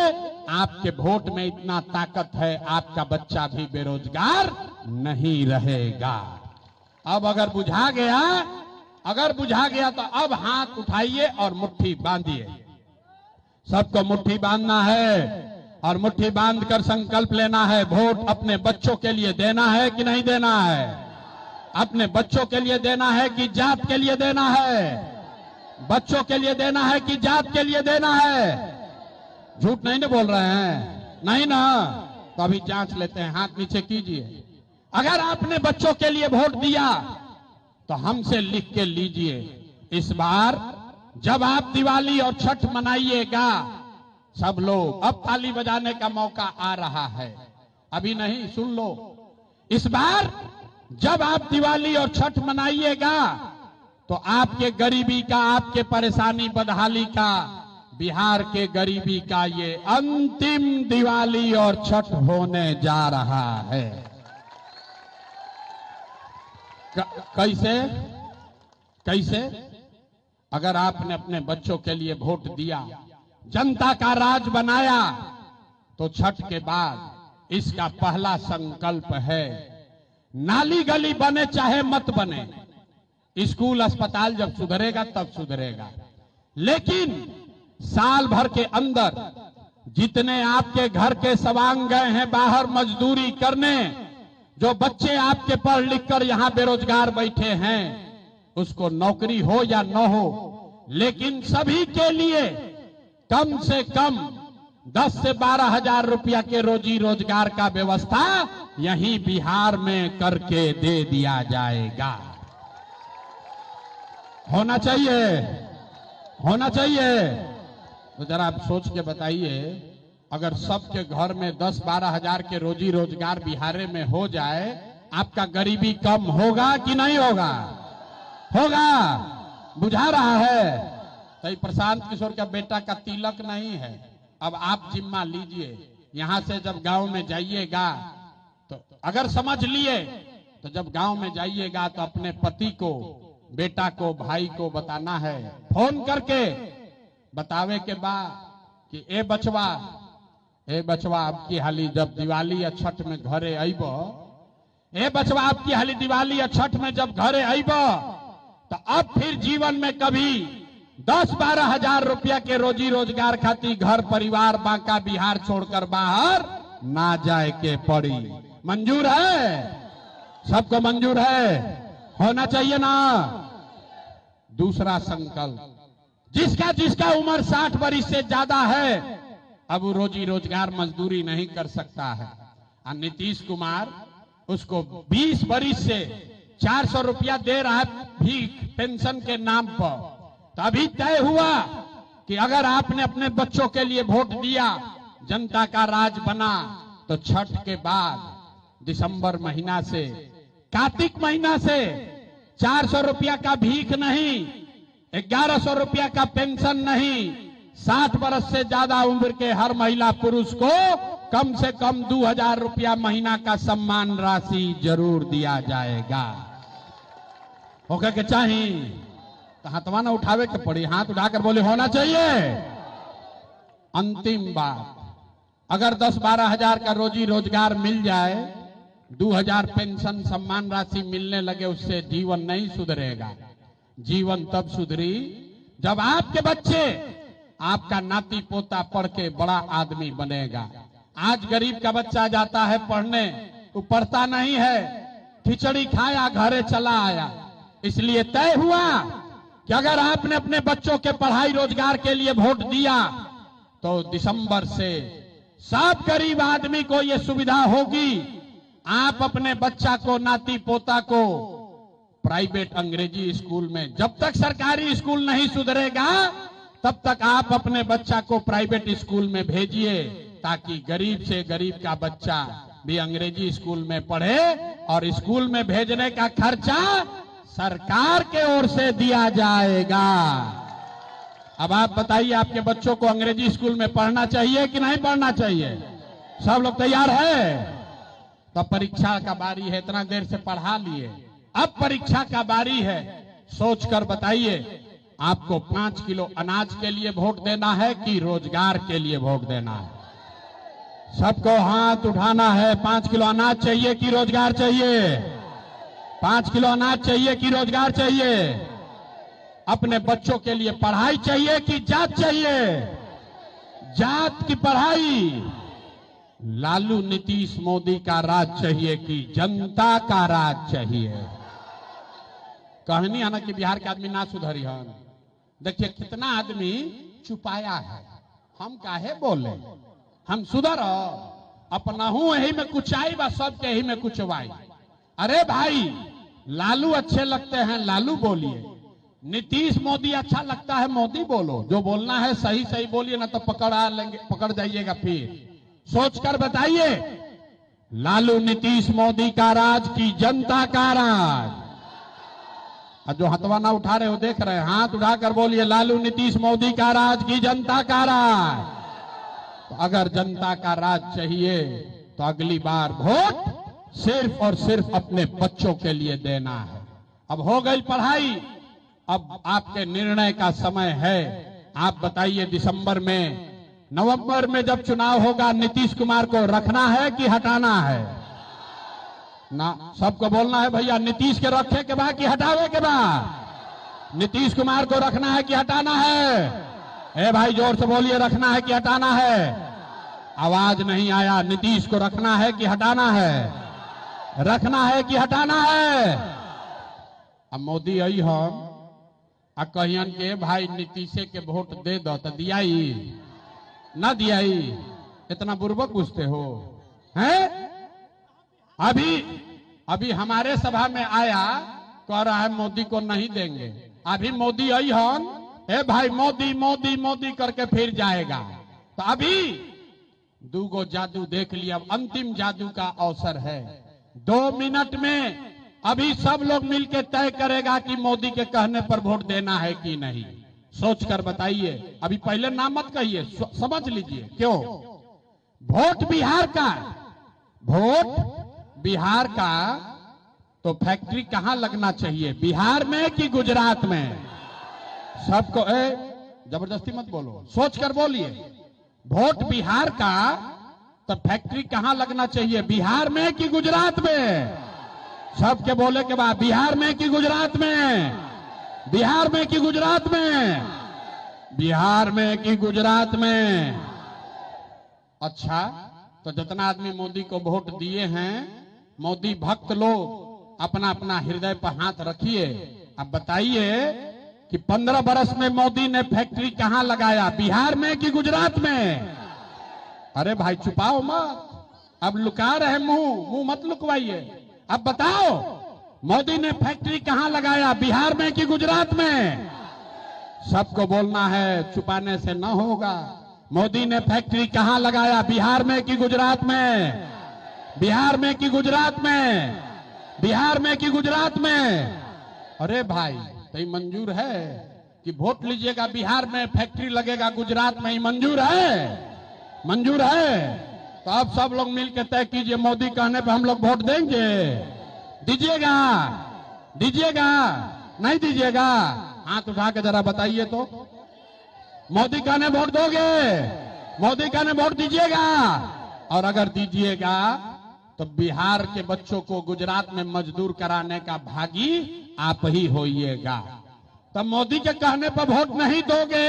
आपके वोट में इतना ताकत है, आपका बच्चा भी बेरोजगार नहीं रहेगा। अब अगर बुझा गया तो अब हाथ उठाइए और मुट्ठी बांधिए। सबको मुट्ठी बांधना है और मुट्ठी बांधकर संकल्प लेना है। वोट अपने बच्चों के लिए देना है कि नहीं देना है? अपने बच्चों के लिए देना है कि जात के लिए देना है? बच्चों के लिए देना है कि जात के लिए देना है? झूठ नहीं ना बोल रहे हैं? नहीं ना? तो अभी जांच लेते हैं। हाथ नीचे कीजिए। अगर आपने बच्चों के लिए वोट दिया तो हमसे लिख के लीजिए। इस बार जब आप दिवाली और छठ मनाइएगा, सब लोग, अब ताली बजाने का मौका आ रहा है, अभी नहीं, सुन लो। इस बार जब आप दिवाली और छठ मनाइएगा तो आपके गरीबी का, आपके परेशानी बदहाली का, बिहार के गरीबी का ये अंतिम दिवाली और छठ होने जा रहा है। कैसे? अगर आपने अपने बच्चों के लिए वोट दिया, जनता का राज बनाया, तो छठ के बाद इसका पहला संकल्प है, नाली गली बने चाहे मत बने, स्कूल अस्पताल जब सुधरेगा तब सुधरेगा, लेकिन साल भर के अंदर जितने आपके घर के सवांग गए हैं बाहर मजदूरी करने, जो बच्चे आपके पढ़ लिख कर यहां बेरोजगार बैठे हैं, उसको नौकरी हो या न हो, लेकिन सभी के लिए कम से कम 10 से 12 हजार रुपया के रोजी रोजगार का व्यवस्था यहीं बिहार में करके दे दिया जाएगा। होना चाहिए। तो जरा आप सोच के बताइए, अगर सबके घर में 10-12 हजार के रोजी रोजगार बिहार में हो जाए, आपका गरीबी कम होगा कि नहीं होगा? होगा। बुझा रहा है? तो प्रशांत किशोर का बेटा का तिलक नहीं है। अब आप जिम्मा लीजिए। यहां से जब गांव में जाइएगा तो अगर समझ लिए तो जब गांव में जाइएगा तो अपने पति को, बेटा को, भाई को बताना है, फोन करके बतावे के बाद कि ए बचवा आपकी हाली जब दिवाली या छठ में घरे आइब, ए बचवा आपकी हाली दिवाली या छठ में जब घरे आइब तो अब फिर जीवन में कभी 10-12 हजार रुपया के रोजी रोजगार खातिर घर परिवार बांका बिहार छोड़कर बाहर ना जाए के पड़ी। मंजूर है? सबको मंजूर है? होना चाहिए ना? दूसरा संकल्प, जिसका उम्र 60 वर्ष से ज्यादा है, अब वो रोजी रोजगार मजदूरी नहीं कर सकता है। और नीतीश कुमार उसको 20 वर्ष से 400 रुपया दे रहा है भीख पेंशन के नाम पर। तो अभी तय हुआ कि अगर आपने अपने बच्चों के लिए वोट दिया, जनता का राज बना, तो छठ के बाद दिसंबर महीना से, कार्तिक महीना से 400 रुपया का भीख नहीं, 1100 रुपया का पेंशन नहीं, 60 वर्ष से ज्यादा उम्र के हर महिला पुरुष को कम से कम 2000 रुपया महीना का सम्मान राशि जरूर दिया जाएगा। होगा के चाहिए? तो हाथवा ना उठावे के पड़ी, हाथ उठाकर बोले होना चाहिए। अंतिम बात, अगर 10-12 हजार का रोजी रोजगार मिल जाए, 2000 पेंशन सम्मान राशि मिलने लगे, उससे जीवन नहीं सुधरेगा। जीवन तब सुधरी जब आपके बच्चे, आपका नाती पोता पढ़ के बड़ा आदमी बनेगा। आज गरीब का बच्चा जाता है पढ़ने, वो पढ़ता नहीं है, खिचड़ी खाया घरे चला आया। इसलिए तय हुआ कि अगर आपने अपने बच्चों के पढ़ाई रोजगार के लिए वोट दिया तो दिसंबर से सब गरीब आदमी को यह सुविधा होगी, आप अपने बच्चा को, नाती पोता को प्राइवेट अंग्रेजी स्कूल में, जब तक सरकारी स्कूल नहीं सुधरेगा तब तक आप अपने बच्चा को प्राइवेट स्कूल में भेजिए, ताकि गरीब से गरीब का बच्चा भी अंग्रेजी स्कूल में पढ़े और स्कूल में भेजने का खर्चा सरकार के ओर से दिया जाएगा। अब आप बताइए, आपके बच्चों को अंग्रेजी स्कूल में पढ़ना चाहिए कि नहीं पढ़ना चाहिए? सब लोग तैयार है? तब परीक्षा का बारी है, इतना देर से पढ़ा लिए, अब परीक्षा का बारी है। सोचकर बताइए, आपको 5 किलो अनाज के लिए वोट देना है कि रोजगार के लिए वोट देना है? सबको हाथ उठाना है। 5 किलो अनाज चाहिए कि रोजगार चाहिए? 5 किलो अनाज चाहिए कि रोजगार चाहिए? अपने बच्चों के लिए पढ़ाई चाहिए कि जात चाहिए? जात की पढ़ाई। लालू नीतीश मोदी का राज चाहिए कि जनता का राज चाहिए? कहनी है ना कि बिहार के आदमी ना सुधरी हन। देखिए कितना आदमी छुपाया है, हम काहे बोले, हम सुधर अपना हूं यही में कुचाई बा, सबके यही में कुचवाई। अरे भाई, लालू अच्छे लगते हैं लालू बोलिए, नीतीश मोदी अच्छा लगता है मोदी बोलो। जो बोलना है सही सही बोलिए, ना तो पकड़ जाइएगा। फिर सोचकर बताइए, लालू नीतीश मोदी का राज की जनता का राज? और जो हथवा ना उठा रहे हो, देख रहे हैं, हाथ उठाकर बोलिए, लालू नीतीश मोदी का राज की जनता का राज? तो अगर जनता का राज चाहिए तो अगली बार वोट सिर्फ और सिर्फ अपने बच्चों के लिए देना है। अब हो गई पढ़ाई, अब आपके निर्णय का समय है। आप बताइए, दिसंबर में, नवंबर में जब चुनाव होगा, नीतीश कुमार को रखना है कि हटाना है? ना, सबको बोलना है भैया, नीतीश के रखे के बाद कि हटावे के बाद? नीतीश कुमार को रखना है कि हटाना है? ए भाई जोर से बोलिए, रखना है कि हटाना है? आवाज नहीं आया। नीतीश को रखना है कि हटाना है? रखना है कि हटाना है? अब मोदी आई हम आ कहियन के भाई नीतीशे के वोट दे दो, तो दियाई ना दियाई? इतना बुर्बक पूछते हो हैं? अभी हमारे सभा में आया, कह रहा है मोदी को नहीं देंगे। अभी मोदी आई हम, ए भाई मोदी मोदी मोदी करके फिर जाएगा। तो अभी 2 जादू देख लिया, अब अंतिम जादू का अवसर है। 2 मिनट में अभी सब लोग मिलकर तय करेगा कि मोदी के कहने पर वोट देना है कि नहीं। सोचकर बताइए। अभी पहले नाम मत कहिए, समझ लीजिए क्यों। वोट बिहार का, वोट बिहार का, तो फैक्ट्री कहां लगना चाहिए, बिहार में कि गुजरात में? सबको जबरदस्ती मत बोलो, सोचकर बोलिए। वोट बिहार का, तो फैक्ट्री कहां लगना चाहिए, बिहार में कि गुजरात में? सबके बोले के बाद, बिहार में कि गुजरात में? बिहार में कि गुजरात में? बिहार में कि गुजरात में? अच्छा, तो जितना आदमी मोदी को वोट दिए हैं, मोदी भक्त लोग अपना अपना हृदय पर हाथ रखिए। अब बताइए कि 15 बरस में मोदी ने फैक्ट्री कहां लगाया, बिहार में कि गुजरात में? अरे भाई छुपाओ मत, अब लुका रहे मुंह मत लुकवाइए। अब बताओ, मोदी ने फैक्ट्री कहां लगाया, बिहार में कि गुजरात में? सबको बोलना है, छुपाने से न होगा। मोदी ने फैक्ट्री कहां लगाया, बिहार में कि गुजरात में? बिहार में कि गुजरात में? बिहार में कि गुजरात में? अरे भाई, तो ये मंजूर है कि वोट लीजिएगा, बिहार में फैक्ट्री लगेगा, गुजरात में? ही मंजूर है? मंजूर है? तो अब सब लोग मिलकर तय कीजिए, मोदी कहने पे हम लोग वोट देंगे? दीजिएगा? दीजिएगा नहीं दीजिएगा? हाथ उठा के जरा बताइए तो। मोदी का ने वोट दोगे? मोदी का ने वोट दीजिएगा? और अगर दीजिएगा तो बिहार के बच्चों को गुजरात में मजदूर कराने का भागी आप ही होइएगा। तब मोदी के कहने पर वोट नहीं दोगे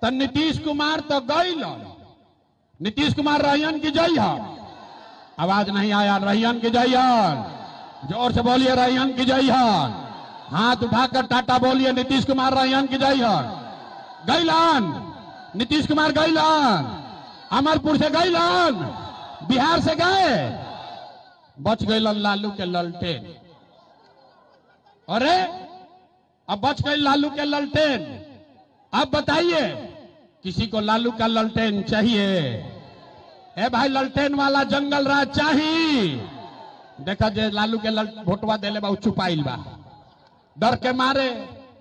तो नीतीश कुमार तो गई। नीतीश कुमार रहियन की जय है। आवाज नहीं आया। रहियन की जय है। जोर से बोलिए रहियन की जय है। हाथ उठाकर टाटा बोलिए नीतीश कुमार रहियन की जय है। गैलन नीतीश कुमार गैलन। अमरपुर से गैलन। बिहार से गए। बच गैलन लालू के ललटेन। अरे अब बच गए लालू के ललटेन। अब बताइए किसी को लालू का ललटेन चाहिए? ए भाई ललटेन वाला जंगल राज चाहिए। देखा जे लालू के वोटवा देले बा चुपाइल बा डर के मारे।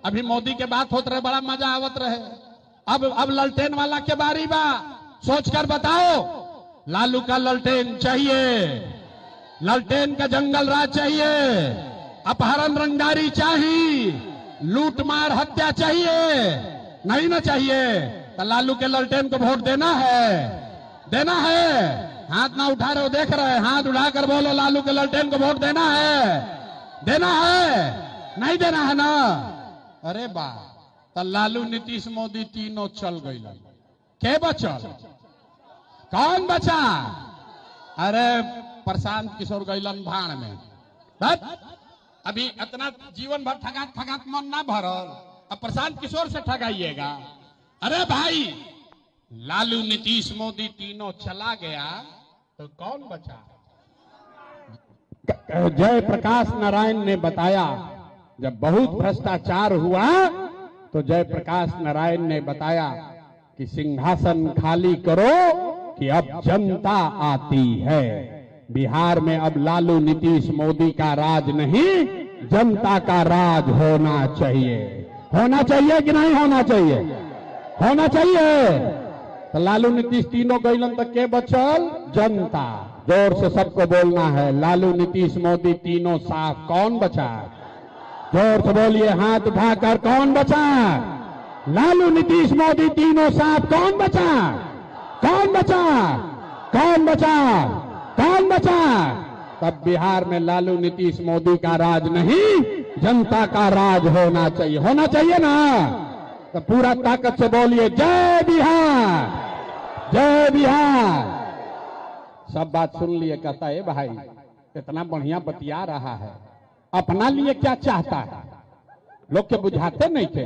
अभी मोदी के बात होत रहे बड़ा मजा आवत रहे। अब ललटेन वाला के बारी बा। सोचकर बताओ। लालू का ललटेन चाहिए। ललटेन का जंगल राज चाहिए। अपहरण रंगदारी चाहिए। लूट मार हत्या चाहिए? नहीं ना चाहिए तो लालू के ललटेन को वोट देना है। देना है। हाथ ना उठा रहे हो देख रहे हैं। हाथ उठाकर बोलो लालू के ललटेन को वोट देना है। देना है नहीं देना है ना? अरे बा तो लालू नीतीश मोदी तीनों चल गई। के बचल? कौन बचा? अरे प्रशांत किशोर गैलन भाड़ में। अभी इतना जीवन भर ठगात ठगात मन ना भरल। अब प्रशांत किशोर से ठगाइएगा? अरे भाई लालू नीतीश मोदी तीनों चला गया तो कौन बचा? जयप्रकाश नारायण ने बताया जब बहुत भ्रष्टाचार हुआ तो जयप्रकाश नारायण ने बताया कि सिंहासन खाली करो कि अब जनता आती है। बिहार में अब लालू नीतीश मोदी का राज नहीं जनता का राज होना चाहिए। होना चाहिए कि नहीं होना चाहिए? होना चाहिए। तो लालू नीतीश तीनों गैलन तक के बचल? जनता। जोर से सबको बोलना है लालू नीतीश मोदी तीनों साफ। कौन बचा? जोर से बोलिए हाथ उठाकर। कौन बचा? लालू नीतीश मोदी तीनों साफ। कौन बचा? कौन बचा? कौन बचा? कौन बचा? तब बिहार में लालू नीतीश मोदी का राज नहीं जनता का राज होना चाहिए। होना चाहिए ना? तो पूरा ताकत से बोलिए जय बिहार, जय बिहार। सब बात सुन लिए। कहता है भाई इतना बढ़िया बतिया रहा है, अपना लिए क्या चाहता है? लोग के बुझाते नहीं थे।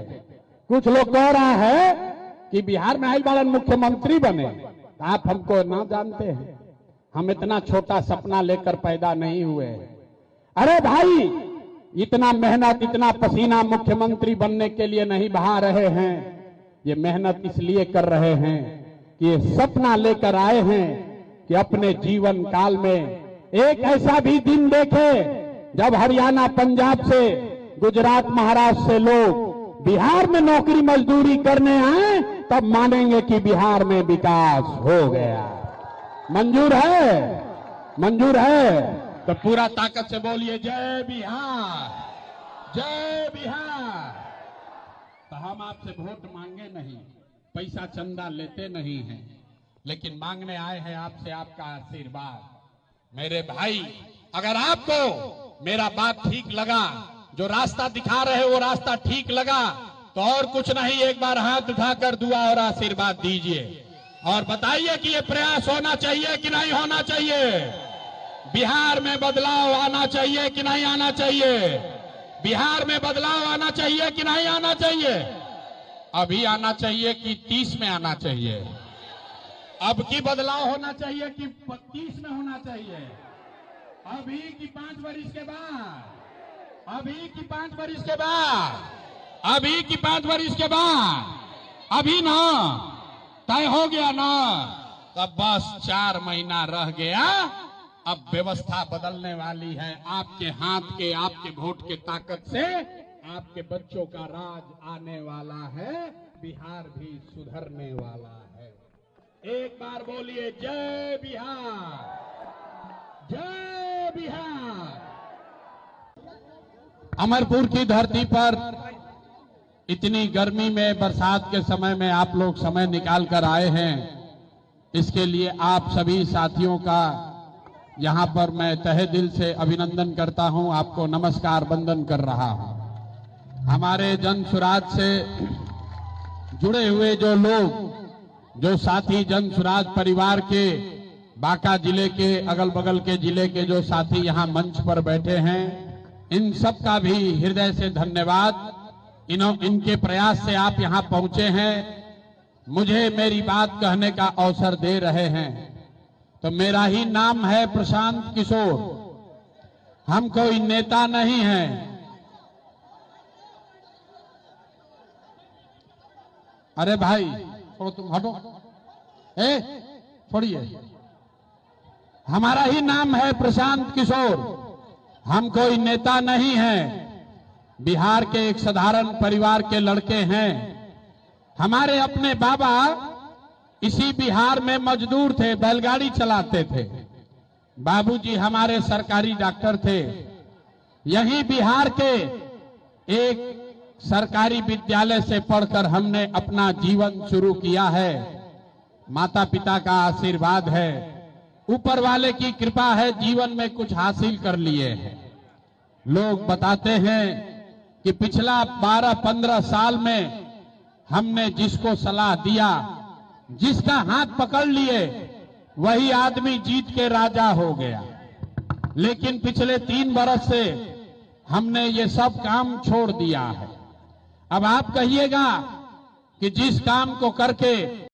कुछ लोग कह रहा है कि बिहार में आई बार मुख्यमंत्री बने। आप हमको ना जानते हैं। हम इतना छोटा सपना लेकर पैदा नहीं हुए। अरे भाई इतना मेहनत इतना पसीना मुख्यमंत्री बनने के लिए नहीं बहा रहे हैं। ये मेहनत इसलिए कर रहे हैं कि ये सपना लेकर आए हैं कि अपने जीवन काल में एक ऐसा भी दिन देखे जब हरियाणा पंजाब से गुजरात महाराष्ट्र से लोग बिहार में नौकरी मजदूरी करने आए तब मानेंगे कि बिहार में विकास हो गया। मंजूर है? मंजूर है? तो पूरा ताकत से बोलिए जय बिहार, जय बिहार। तो हम आपसे वोट मांगे नहीं, पैसा चंदा लेते नहीं हैं, लेकिन मांगने आए हैं आपसे आपका आशीर्वाद। मेरे भाई अगर आपको मेरा बात ठीक लगा, जो रास्ता दिखा रहे वो रास्ता ठीक लगा, तो और कुछ नहीं एक बार हाथ उठाकर दुआ और आशीर्वाद दीजिए और बताइए कि ये प्रयास होना चाहिए कि नहीं होना चाहिए। बिहार में बदलाव आना चाहिए कि नहीं आना चाहिए? बिहार में बदलाव आना चाहिए कि नहीं आना चाहिए? अभी आना चाहिए कि 30 में आना चाहिए? अब की बदलाव होना चाहिए कि 30 में होना चाहिए? अभी की 5 वर्ष के बाद? अभी की 5 वर्ष के बाद? अभी की 5 वर्ष के बाद? अभी ना तय हो गया ना? तब बस 4 महीना रह गया। अब व्यवस्था बदलने वाली है। आपके हाथ के आपके वोट के ताकत से आपके बच्चों का राज आने वाला है। बिहार भी सुधरने वाला है। एक बार बोलिए जय बिहार, जय बिहार। अमरपुर की धरती पर इतनी गर्मी में, बरसात के समय में आप लोग समय निकाल कर आए हैं, इसके लिए आप सभी साथियों का यहां पर मैं तहे दिल से अभिनंदन करता हूं, आपको नमस्कार वंदन कर रहा हूं। हमारे जन सुराज से जुड़े हुए जो लोग, जो साथी जन सुराज परिवार के बांका जिले के, अगल बगल के जिले के जो साथी यहां मंच पर बैठे हैं, इन सब का भी हृदय से धन्यवाद। इनके प्रयास से आप यहां पहुंचे हैं, मुझे मेरी बात कहने का अवसर दे रहे हैं। तो मेरा ही नाम है प्रशांत किशोर, हम कोई नेता नहीं हैं। अरे भाई छोड़ो, तुम हटो, छोड़िए। हमारा ही नाम है प्रशांत किशोर, हम कोई नेता नहीं हैं, बिहार के एक साधारण परिवार के लड़के हैं। हमारे अपने बाबा इसी बिहार में मजदूर थे, बैलगाड़ी चलाते थे। बाबूजी हमारे सरकारी डॉक्टर थे। यही बिहार के एक सरकारी विद्यालय से पढ़कर हमने अपना जीवन शुरू किया है। माता पिता का आशीर्वाद है, ऊपर वाले की कृपा है, जीवन में कुछ हासिल कर लिए हैं। लोग बताते हैं कि पिछला 12-15 साल में हमने जिसको सलाह दिया, जिसका हाथ पकड़ लिए, वही आदमी जीत के राजा हो गया। लेकिन पिछले 3 बरस से हमने ये सब काम छोड़ दिया है। अब आप कहिएगा कि जिस काम को करके